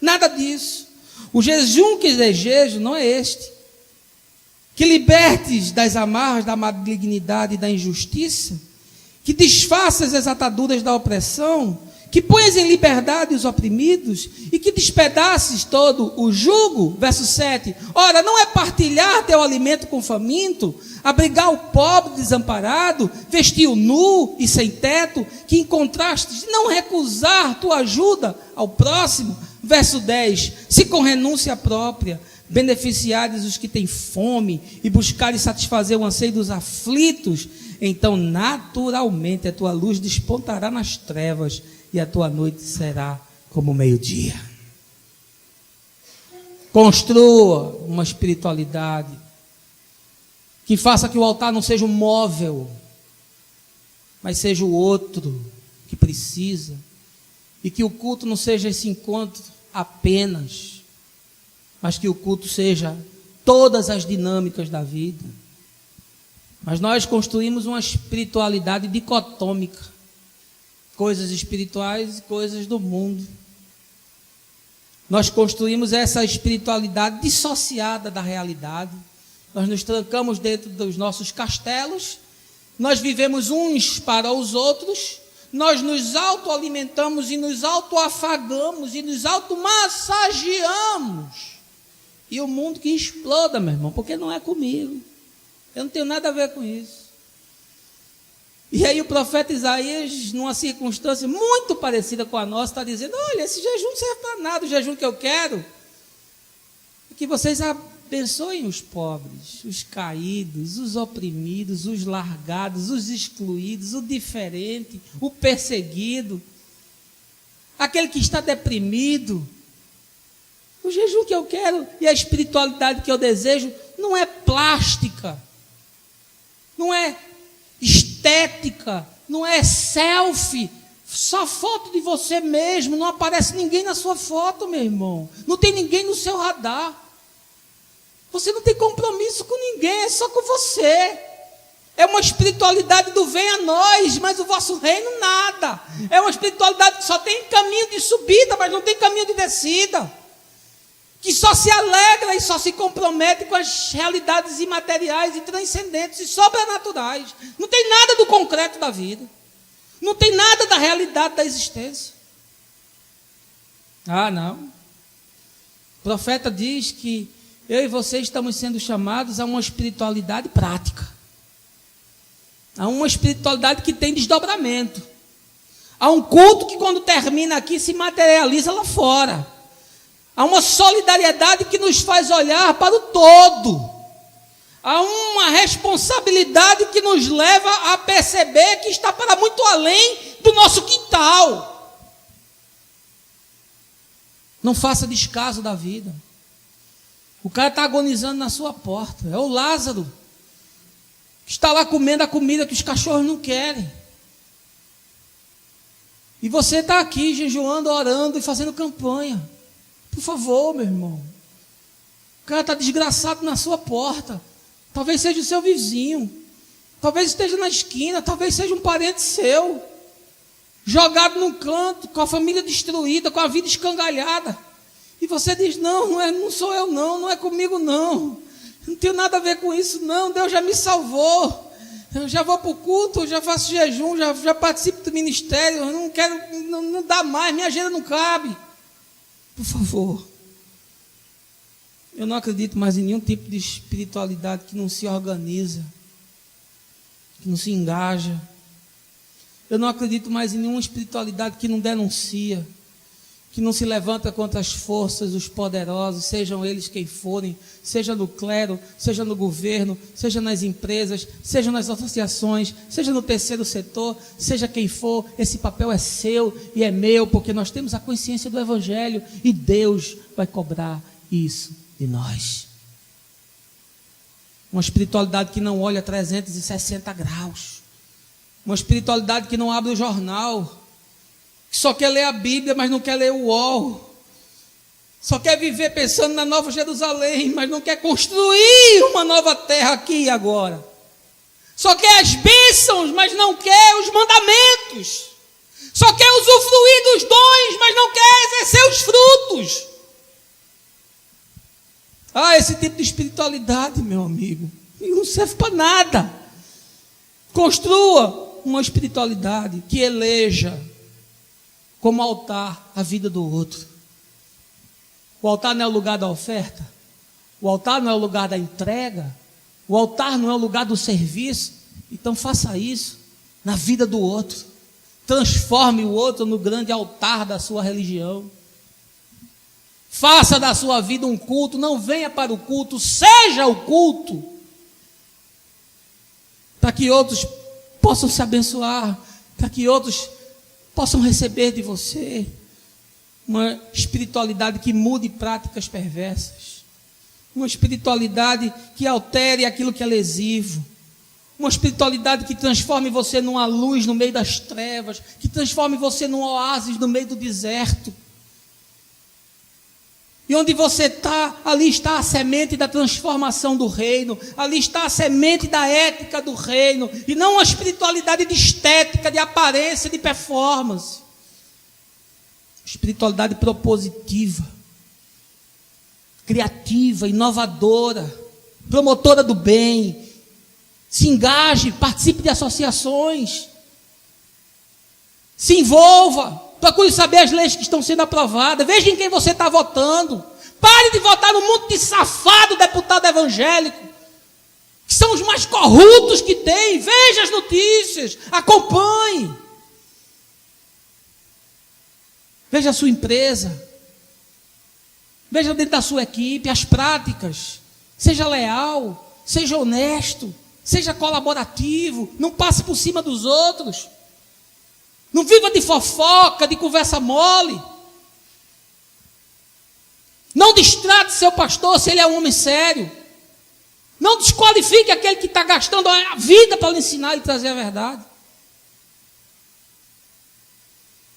Nada disso. O jejum que desejo não é este, que libertes das amarras da malignidade e da injustiça, que desfaças as ataduras da opressão, que pões em liberdade os oprimidos e que despedaces todo o jugo. Verso 7. Ora, não é partilhar teu alimento com o faminto, abrigar o pobre desamparado, vestir o nu e sem teto, que encontrastes, não recusar tua ajuda ao próximo. Verso 10. Se com renúncia própria beneficiares os que têm fome e buscares satisfazer o anseio dos aflitos, então naturalmente a tua luz despontará nas trevas e a tua noite será como o meio-dia. Construa uma espiritualidade que faça que o altar não seja um móvel, mas seja o outro que precisa, e que o culto não seja esse encontro apenas, mas que o culto seja todas as dinâmicas da vida. Mas nós construímos uma espiritualidade dicotômica, coisas espirituais e coisas do mundo. Nós construímos essa espiritualidade dissociada da realidade. Nós nos trancamos dentro dos nossos castelos, nós vivemos uns para os outros, nós nos autoalimentamos e nos autoafagamos e nos automassageamos. E o mundo que exploda, meu irmão, porque não é comigo. Eu não tenho nada a ver com isso. E aí o profeta Isaías, numa circunstância muito parecida com a nossa, está dizendo, olha, esse jejum não serve para nada, o jejum que eu quero é que vocês abençoem os pobres, os caídos, os oprimidos, os largados, os excluídos, o diferente, o perseguido, aquele que está deprimido. O jejum que eu quero e a espiritualidade que eu desejo não é plástica, não é estética, não é selfie, só foto de você mesmo, não aparece ninguém na sua foto, meu irmão, não tem ninguém no seu radar, você não tem compromisso com ninguém, é só com você, É uma espiritualidade do vem a nós, mas o vosso reino nada. É uma espiritualidade que só tem caminho de subida, mas não tem caminho de descida. Que só se alegra e só se compromete com as realidades imateriais e transcendentes e sobrenaturais. Não tem nada do concreto da vida. Não tem nada da realidade da existência. Ah, não. O profeta diz que eu e você estamos sendo chamados a uma espiritualidade prática. Há uma espiritualidade que tem desdobramento. Há um culto que quando termina aqui se materializa lá fora. Há uma solidariedade que nos faz olhar para o todo. Há uma responsabilidade que nos leva a perceber que está para muito além do nosso quintal. Não faça descaso da vida. O cara está agonizando na sua porta. É o Lázaro. Está lá comendo a comida que os cachorros não querem. E você está aqui jejuando, orando e fazendo campanha. Por favor, meu irmão. O cara está desgraçado na sua porta. Talvez seja o seu vizinho. Talvez esteja na esquina. Talvez seja um parente seu. Jogado num canto, com a família destruída, com a vida escangalhada. E você diz, não sou eu não é comigo não. Não tenho nada a ver com isso, não. Deus já me salvou. Eu já vou para o culto, já faço jejum, já participo do ministério. Eu não quero, não dá mais, minha agenda não cabe. Por favor. Eu não acredito mais em nenhum tipo de espiritualidade que não se organiza, que não se engaja. Eu não acredito mais em nenhuma espiritualidade que não denuncia, que não se levanta contra as forças, os poderosos, sejam eles quem forem, seja no clero, seja no governo, seja nas empresas, seja nas associações, seja no terceiro setor, seja quem for, esse papel é seu e é meu, porque nós temos a consciência do Evangelho e Deus vai cobrar isso de nós. Uma espiritualidade que não olha 360 graus, uma espiritualidade que não abre o jornal, que só quer ler a Bíblia, mas não quer ler o UOL. Só quer viver pensando na Nova Jerusalém, mas não quer construir uma nova terra aqui e agora. Só quer as bênçãos, mas não quer os mandamentos. Só quer usufruir dos dons, mas não quer exercer os frutos. Esse tipo de espiritualidade, meu amigo, não serve para nada. Construa uma espiritualidade que eleja como altar a vida do outro. O altar não é o lugar da oferta. O altar não é o lugar da entrega. O altar não é o lugar do serviço. Então faça isso na vida do outro. Transforme o outro no grande altar da sua religião. Faça da sua vida um culto. Não venha para o culto, seja o culto. Para que outros possam se abençoar. Para que outros possam receber de você uma espiritualidade que mude práticas perversas, uma espiritualidade que altere aquilo que é lesivo, uma espiritualidade que transforme você numa luz no meio das trevas, que transforme você num oásis no meio do deserto. E onde você está, ali está a semente da transformação do reino, ali está a semente da ética do reino, e não uma espiritualidade de estética, de aparência, de performance. Espiritualidade propositiva, criativa, inovadora, promotora do bem. Se engaje, participe de associações, se envolva. Procure saber as leis que estão sendo aprovadas. Veja em quem você está votando. Pare de votar no monte de safado deputado evangélico, que são os mais corruptos que tem. Veja as notícias. Acompanhe. Veja a sua empresa. Veja dentro da sua equipe as práticas. Seja leal. Seja honesto. Seja colaborativo. Não passe por cima dos outros. Não viva de fofoca, de conversa mole. Não distrate seu pastor se ele é um homem sério. Não desqualifique aquele que está gastando a vida para lhe ensinar e trazer a verdade.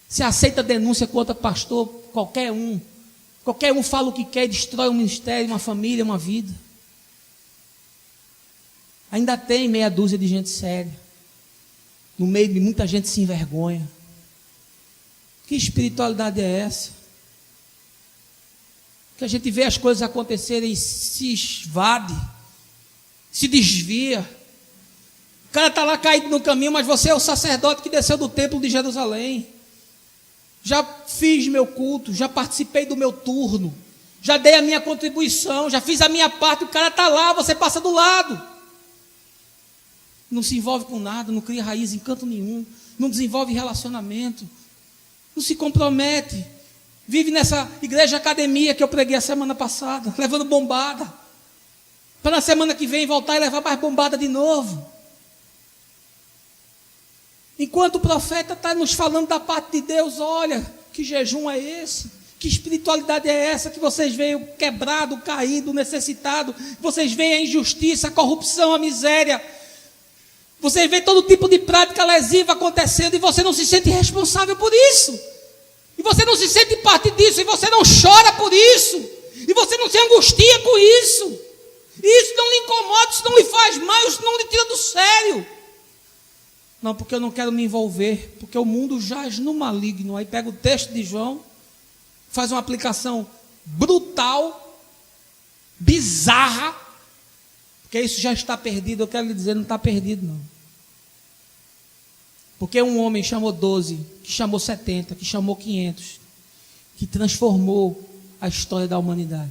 Se aceita denúncia contra pastor, qualquer um fala o que quer e destrói um ministério, uma família, uma vida. Ainda tem meia dúzia de gente séria, no meio de muita gente sem vergonha. Que espiritualidade é essa? Que a gente vê as coisas acontecerem e se esvade, se desvia. O cara está lá caído no caminho, mas você é o sacerdote que desceu do templo de Jerusalém. Já fiz meu culto, já participei do meu turno, já dei a minha contribuição, já fiz a minha parte. O cara está lá, você passa do lado. Não se envolve com nada, não cria raiz em canto nenhum, não desenvolve relacionamento, não se compromete. Vive nessa igreja academia que eu preguei a semana passada, levando bombada, para na semana que vem voltar e levar mais bombada de novo. Enquanto o profeta está nos falando da parte de Deus, olha, que jejum é esse? Que espiritualidade é essa que vocês veem quebrado, caído, necessitado? Vocês veem a injustiça, a corrupção, a miséria. Vocês veem todo tipo de prática lesiva acontecendo e você não se sente responsável por isso. E você não se sente parte disso, e você não chora por isso, e você não se angustia com isso. Isso não lhe incomoda, isso não lhe faz mal, isso não lhe tira do sério. Não, porque eu não quero me envolver, porque o mundo jaz no maligno. Aí pega o texto de João, faz uma aplicação brutal, bizarra, porque isso já está perdido. Eu quero lhe dizer, não está perdido não. Porque um homem chamou 12, que chamou 70, que chamou 500, que transformou a história da humanidade.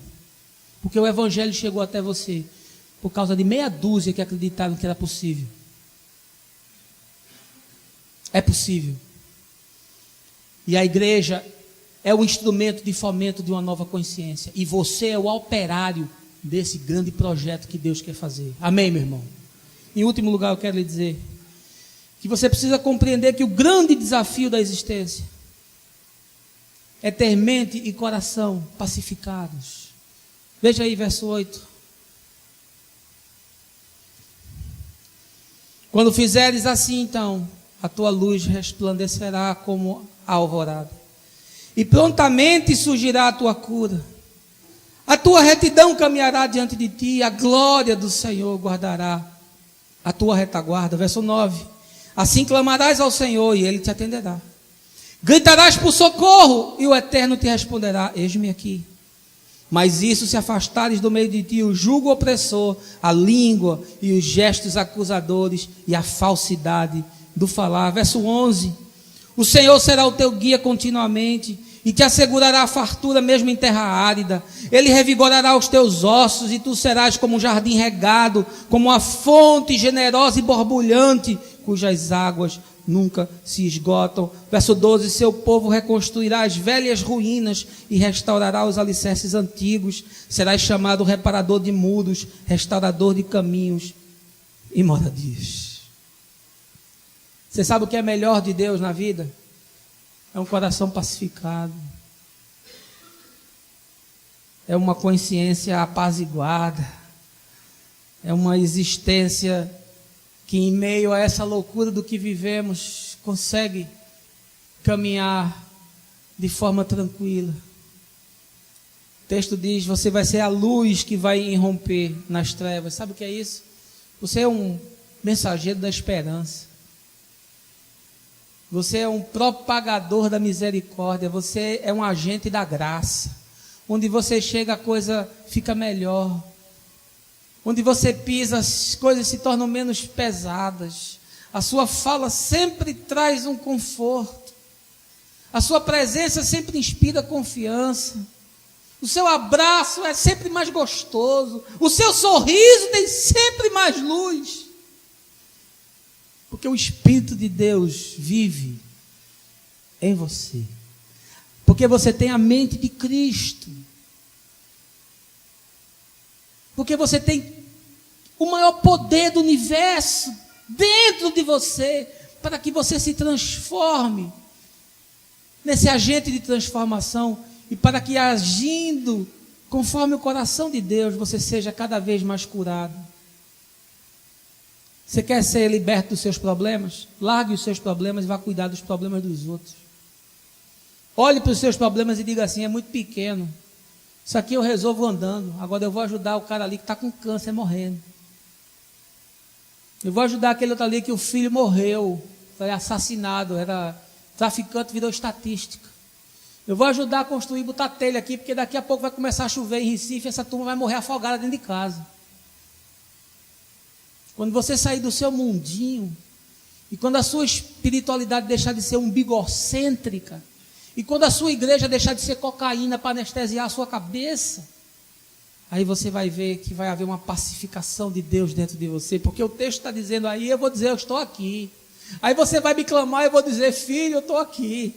Porque o evangelho chegou até você por causa de meia dúzia que acreditaram que era possível. É possível. E a igreja é o instrumento de fomento de uma nova consciência. E você é o operário desse grande projeto que Deus quer fazer. Amém, meu irmão? Em último lugar, eu quero lhe dizer que você precisa compreender que o grande desafio da existência é ter mente e coração pacificados. Veja aí, verso 8. Quando fizeres assim, então, a tua luz resplandecerá como a alvorada, e prontamente surgirá a tua cura. A tua retidão caminhará diante de ti, a glória do Senhor guardará a tua retaguarda. Verso 9. Assim clamarás ao Senhor e Ele te atenderá. Gritarás por socorro e o Eterno te responderá: eis-me aqui. Mas isso, se afastares do meio de ti o jugo opressor, a língua e os gestos acusadores e a falsidade do falar. Verso 11. O Senhor será o teu guia continuamente e te assegurará a fartura mesmo em terra árida. Ele revigorará os teus ossos e tu serás como um jardim regado, como uma fonte generosa e borbulhante, cujas águas nunca se esgotam. Verso 12. Seu povo reconstruirá as velhas ruínas e restaurará os alicerces antigos. Serás chamado reparador de muros, restaurador de caminhos e moradias. Você sabe o que é melhor de Deus na vida? É um coração pacificado. É uma consciência apaziguada. É uma existência que, em meio a essa loucura do que vivemos, consegue caminhar de forma tranquila. O texto diz: você vai ser a luz que vai irromper nas trevas. Sabe o que é isso? Você é um mensageiro da esperança. Você é um propagador da misericórdia. Você é um agente da graça. Onde você chega, a coisa fica melhor. Onde você pisa, as coisas se tornam menos pesadas. A sua fala sempre traz um conforto. A sua presença sempre inspira confiança. O seu abraço é sempre mais gostoso. O seu sorriso tem sempre mais luz. Porque o Espírito de Deus vive em você. Porque você tem a mente de Cristo. Porque você tem o maior poder do universo dentro de você, para que você se transforme nesse agente de transformação, e para que, agindo conforme o coração de Deus, você seja cada vez mais curado. Você quer ser liberto dos seus problemas? Largue os seus problemas e vá cuidar dos problemas dos outros. Olhe para os seus problemas e diga assim: é muito pequeno, isso aqui eu resolvo andando, agora eu vou ajudar o cara ali que está com câncer morrendo. Eu vou ajudar aquele outro ali que o filho morreu, foi assassinado, era traficante, virou estatística. Eu vou ajudar a construir, botar telha aqui, porque daqui a pouco vai começar a chover em Recife, essa turma vai morrer afogada dentro de casa. Quando você sair do seu mundinho, e quando a sua espiritualidade deixar de ser umbigocêntrica, e quando a sua igreja deixar de ser cocaína para anestesiar a sua cabeça, aí você vai ver que vai haver uma pacificação de Deus dentro de você, porque o texto está dizendo aí, eu vou dizer, eu estou aqui. Aí você vai me clamar, eu vou dizer, filho, eu estou aqui.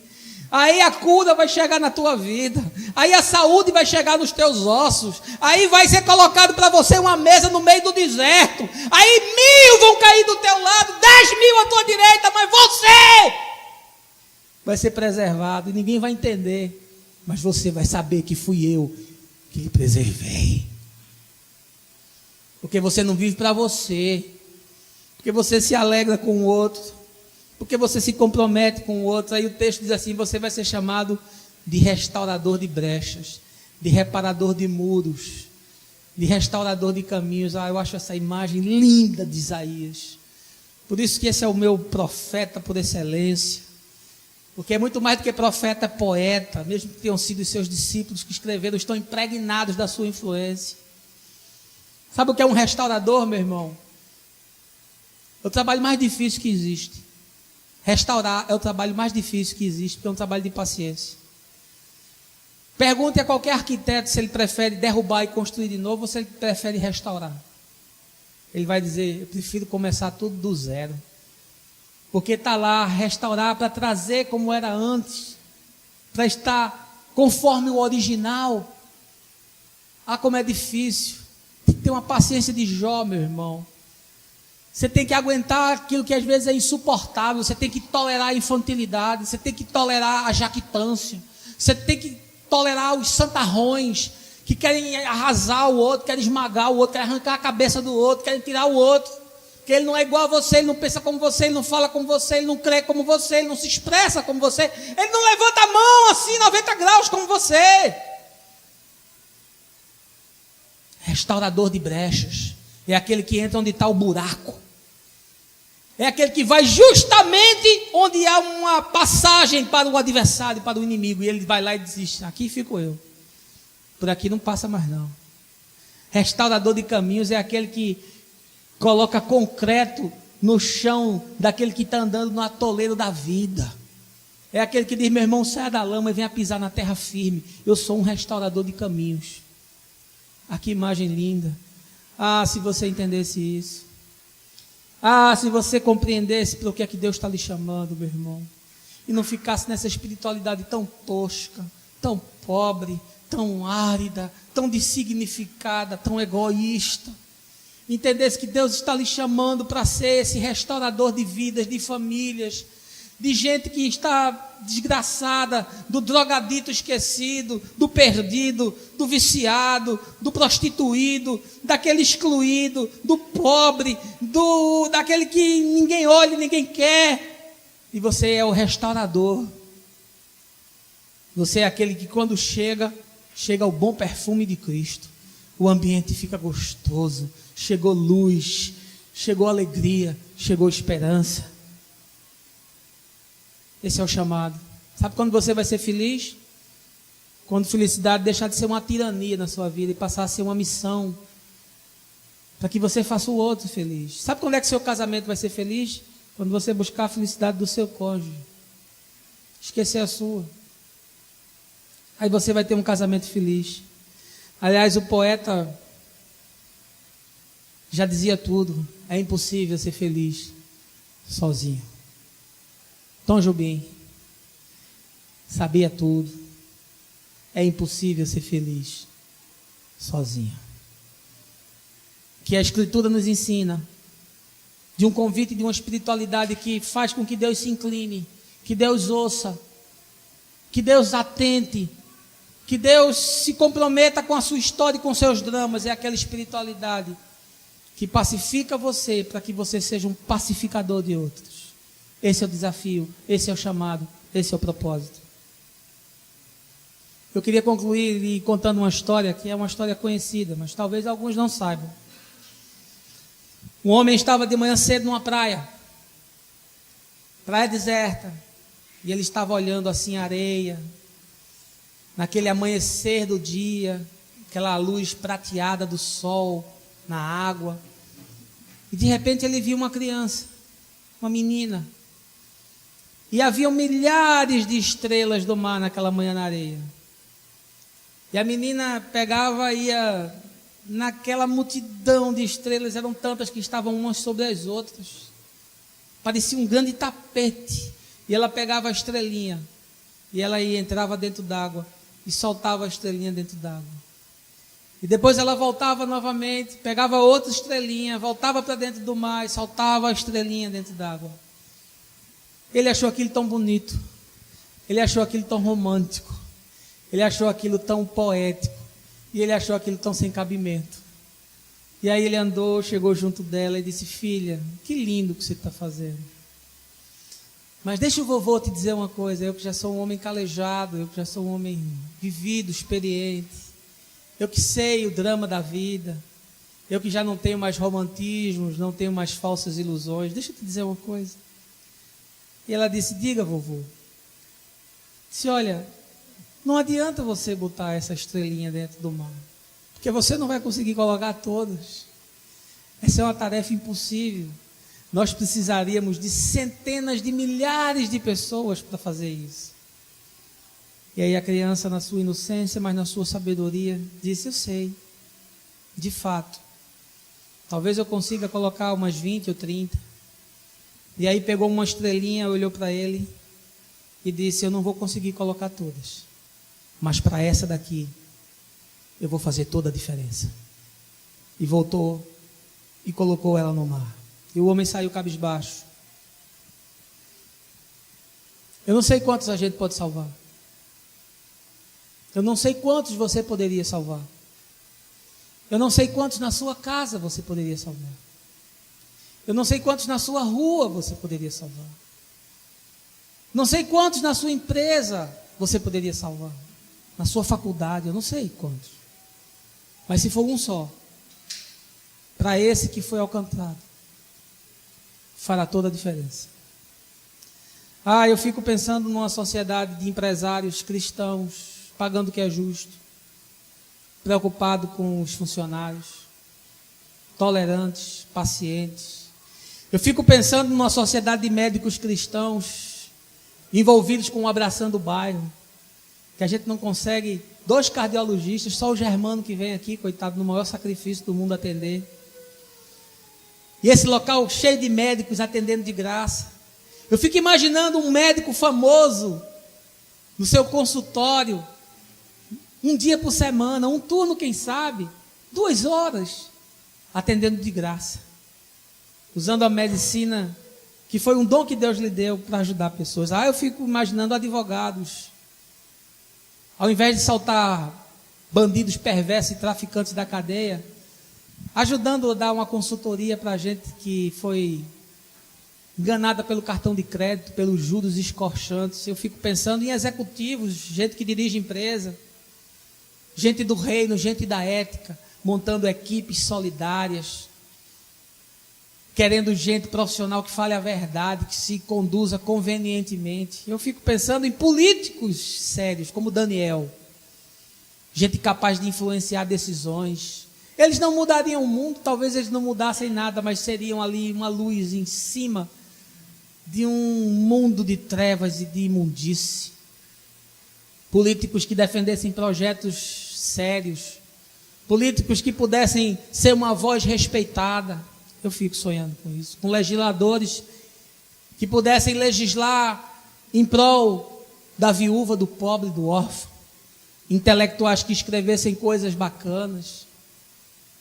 Aí a cura vai chegar na tua vida, aí a saúde vai chegar nos teus ossos, aí vai ser colocado para você uma mesa no meio do deserto, aí 1000 vão cair do teu lado, 10.000 à tua direita, mas você vai ser preservado e ninguém vai entender, mas você vai saber que fui eu que lhe preservei, porque você não vive para você, porque você se alegra com o outro, porque você se compromete com o outro. Aí o texto diz assim, você vai ser chamado de restaurador de brechas, de reparador de muros, de restaurador de caminhos. Eu acho essa imagem linda de Isaías, por isso que esse é o meu profeta por excelência, porque é muito mais do que profeta, é poeta, mesmo que tenham sido os seus discípulos que escreveram, estão impregnados da sua influência. Sabe o que é um restaurador, meu irmão? É o trabalho mais difícil que existe. Restaurar é o trabalho mais difícil que existe, porque é um trabalho de paciência. Pergunte a qualquer arquiteto se ele prefere derrubar e construir de novo ou se ele prefere restaurar. Ele vai dizer, eu prefiro começar tudo do zero. Porque está lá, restaurar para trazer como era antes, para estar conforme o original. Ah, como é difícil. Tem que ter uma paciência de Jó, meu irmão. Você tem que aguentar aquilo que às vezes é insuportável, você tem que tolerar a infantilidade, você tem que tolerar a jactância, você tem que tolerar os santarrões que querem arrasar o outro, querem esmagar o outro, querem arrancar a cabeça do outro, querem tirar o outro, porque ele não é igual a você, ele não pensa como você, ele não fala como você, ele não crê como você, ele não se expressa como você, ele não levanta a mão assim 90 graus como você. Restaurador de brechas é aquele que entra onde está o buraco. É aquele que vai justamente onde há uma passagem para o adversário, para o inimigo. E ele vai lá e diz, aqui fico eu. Por aqui não passa mais não. Restaurador de caminhos é aquele que coloca concreto no chão daquele que está andando no atoleiro da vida. É aquele que diz, meu irmão, saia da lama e venha pisar na terra firme. Eu sou um restaurador de caminhos. Ah, que imagem linda. Ah, se você entendesse isso. Ah, se você compreendesse para o que é que Deus está lhe chamando, meu irmão. E não ficasse nessa espiritualidade tão tosca, tão pobre, tão árida, tão dessignificada, tão egoísta. Entendesse que Deus está lhe chamando para ser esse restaurador de vidas, de famílias, de gente que está desgraçada, do drogadito esquecido, do perdido, do viciado, do prostituído, daquele excluído, do pobre, daquele que ninguém olha, ninguém quer. E você é o restaurador. Você é aquele que quando chega o bom perfume de Cristo. O ambiente fica gostoso, chegou luz, chegou alegria, chegou esperança. Esse é o chamado. Sabe quando você vai ser feliz? Quando felicidade deixar de ser uma tirania na sua vida e passar a ser uma missão para que você faça o outro feliz. Sabe quando é que seu casamento vai ser feliz? Quando você buscar a felicidade do seu cônjuge, esquecer a sua. Aí você vai ter um casamento feliz. Aliás, o poeta já dizia tudo. É impossível ser feliz sozinho. Tom Jobim sabia tudo. É impossível ser feliz sozinho. Que a Escritura nos ensina de um convite, de uma espiritualidade que faz com que Deus se incline, que Deus ouça, que Deus atente, que Deus se comprometa com a sua história e com seus dramas. É aquela espiritualidade que pacifica você para que você seja um pacificador de outros. Esse é o desafio, esse é o chamado, esse é o propósito. Eu queria concluir lhe contando uma história que é uma história conhecida, mas talvez alguns não saibam. Um homem estava de manhã cedo numa praia deserta, e ele estava olhando assim a areia, naquele amanhecer do dia, aquela luz prateada do sol na água, e de repente ele viu uma criança, uma menina, e havia milhares de estrelas do mar naquela manhã na areia, e a menina pegava e ia naquela multidão de estrelas, eram tantas que estavam umas sobre as outras, parecia um grande tapete, e ela pegava a estrelinha, e ela entrava dentro d'água, e soltava a estrelinha dentro d'água, e depois ela voltava novamente, pegava outra estrelinha, voltava para dentro do mar, e soltava a estrelinha dentro d'água. Ele achou aquilo tão bonito, ele achou aquilo tão romântico, ele achou aquilo tão poético, e ele achou aquilo tão sem cabimento. E aí ele andou, chegou junto dela e disse: filha, que lindo que você está fazendo. Mas deixa o vovô te dizer uma coisa, eu que já sou um homem calejado, eu que já sou um homem vivido, experiente, eu que sei o drama da vida, eu que já não tenho mais romantismos, não tenho mais falsas ilusões, deixa eu te dizer uma coisa. E ela disse: diga, vovô. Disse: olha, não adianta você botar essa estrelinha dentro do mar, porque você não vai conseguir colocar todas. Essa é uma tarefa impossível. Nós precisaríamos de centenas de milhares de pessoas para fazer isso. E aí a criança, na sua inocência, mas na sua sabedoria, disse: eu sei, de fato, talvez eu consiga colocar umas 20 ou 30. E aí pegou uma estrelinha, olhou para ele e disse: eu não vou conseguir colocar todas, mas para essa daqui eu vou fazer toda a diferença. E voltou e colocou ela no mar. E o homem saiu cabisbaixo. Eu não sei quantos a gente pode salvar. Eu não sei quantos você poderia salvar. Eu não sei quantos na sua casa você poderia salvar. Eu não sei quantos na sua rua você poderia salvar. Não sei quantos na sua empresa você poderia salvar. Na sua faculdade, eu não sei quantos. Mas se for um só, para esse que foi alcançado, fará toda a diferença. Eu fico pensando numa sociedade de empresários cristãos, pagando o que é justo, preocupado com os funcionários, tolerantes, pacientes. Eu fico pensando numa sociedade de médicos cristãos, envolvidos com o Abraçando o Bairro, que a gente não consegue 2 cardiologistas, só o Germano que vem aqui, coitado, no maior sacrifício do mundo atender. E esse local cheio de médicos atendendo de graça. Eu fico imaginando um médico famoso no seu consultório, um dia por semana, um turno, quem sabe, 2 horas, atendendo de graça, usando a medicina que foi um dom que Deus lhe deu para ajudar pessoas. Eu fico imaginando advogados, ao invés de soltar bandidos perversos e traficantes da cadeia, ajudando a dar uma consultoria para a gente que foi enganada pelo cartão de crédito, pelos juros escorchantes. Eu fico pensando em executivos, gente que dirige empresa, gente do reino, gente da ética, montando equipes solidárias, querendo gente profissional que fale a verdade, que se conduza convenientemente. Eu fico pensando em políticos sérios, como Daniel, gente capaz de influenciar decisões. Eles não mudariam o mundo, talvez eles não mudassem nada, mas seriam ali uma luz em cima de um mundo de trevas e de imundície. Políticos que defendessem projetos sérios, políticos que pudessem ser uma voz respeitada. Eu fico sonhando com isso, com legisladores que pudessem legislar em prol da viúva, do pobre, do órfão, intelectuais que escrevessem coisas bacanas,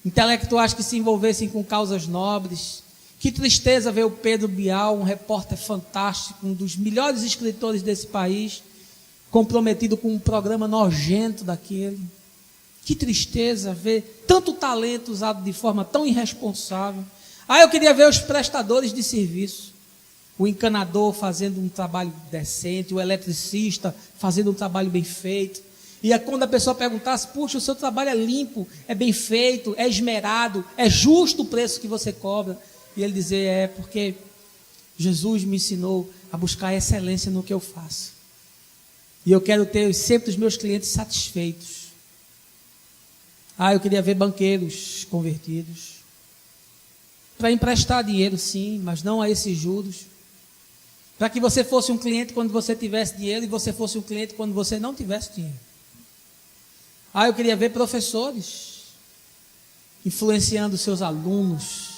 intelectuais que se envolvessem com causas nobres. Que tristeza ver o Pedro Bial, um repórter fantástico, um dos melhores escritores desse país, comprometido com um programa nojento daquele. Que tristeza ver tanto talento usado de forma tão irresponsável. Eu queria ver os prestadores de serviço, o encanador fazendo um trabalho decente, o eletricista fazendo um trabalho bem feito. E quando a pessoa perguntasse, puxa, o seu trabalho é limpo, é bem feito, é esmerado, é justo o preço que você cobra. E ele dizer, porque Jesus me ensinou a buscar excelência no que eu faço. E eu quero ter sempre os meus clientes satisfeitos. Eu queria ver banqueiros convertidos. Para emprestar dinheiro, sim, mas não a esses juros. Para que você fosse um cliente quando você tivesse dinheiro e você fosse um cliente quando você não tivesse dinheiro. Eu queria ver professores influenciando seus alunos,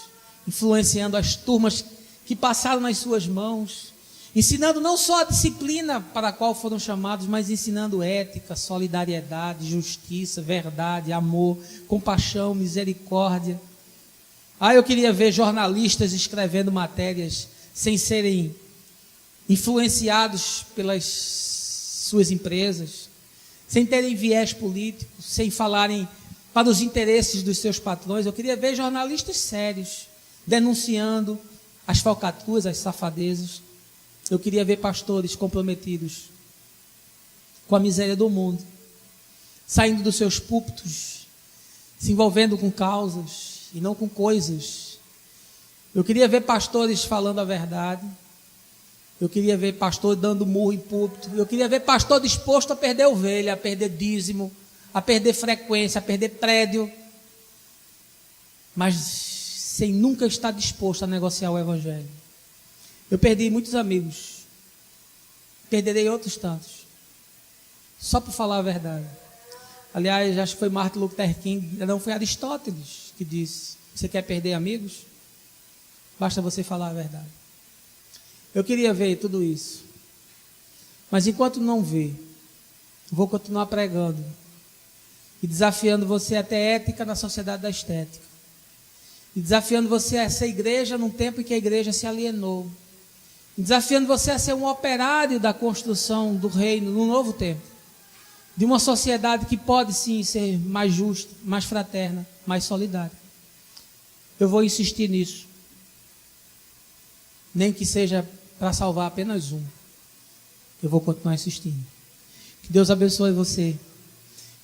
influenciando as turmas que passaram nas suas mãos, ensinando não só a disciplina para a qual foram chamados, mas ensinando ética, solidariedade, justiça, verdade, amor, compaixão, misericórdia. Eu queria ver jornalistas escrevendo matérias sem serem influenciados pelas suas empresas, sem terem viés político, sem falarem para os interesses dos seus patrões. Eu queria ver jornalistas sérios, denunciando as falcatruas, as safadezas. Eu queria ver pastores comprometidos com a miséria do mundo, saindo dos seus púlpitos, se envolvendo com causas e não com coisas. Eu queria ver pastores falando a verdade. Eu queria ver pastor dando murro em púlpito. Eu queria ver pastor disposto a perder ovelha, a perder dízimo, a perder frequência, a perder prédio, mas sem nunca estar disposto a negociar o evangelho. Eu perdi muitos amigos, perderei outros tantos, só por falar a verdade. Aliás, acho que foi Martin Luther King, não, foi Aristóteles que disse: você quer perder amigos? Basta você falar a verdade. Eu queria ver tudo isso, mas enquanto não ver, vou continuar pregando e desafiando você a ter ética na sociedade da estética, e desafiando você a ser igreja num tempo em que a igreja se alienou, e desafiando você a ser um operário da construção do reino no novo tempo, de uma sociedade que pode sim ser mais justa, mais fraterna, mais solidária. Eu vou insistir nisso, nem que seja para salvar apenas um. Eu vou continuar insistindo. Que Deus abençoe você.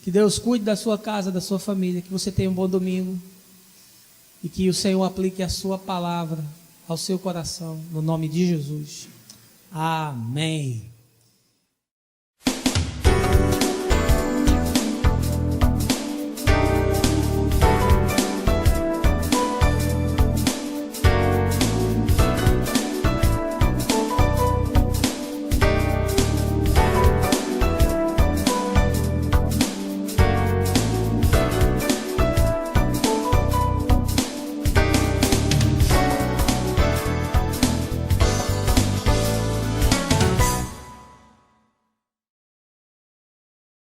Que Deus cuide da sua casa, da sua família. Que você tenha um bom domingo. E que o Senhor aplique a sua palavra ao seu coração. No nome de Jesus. Amém.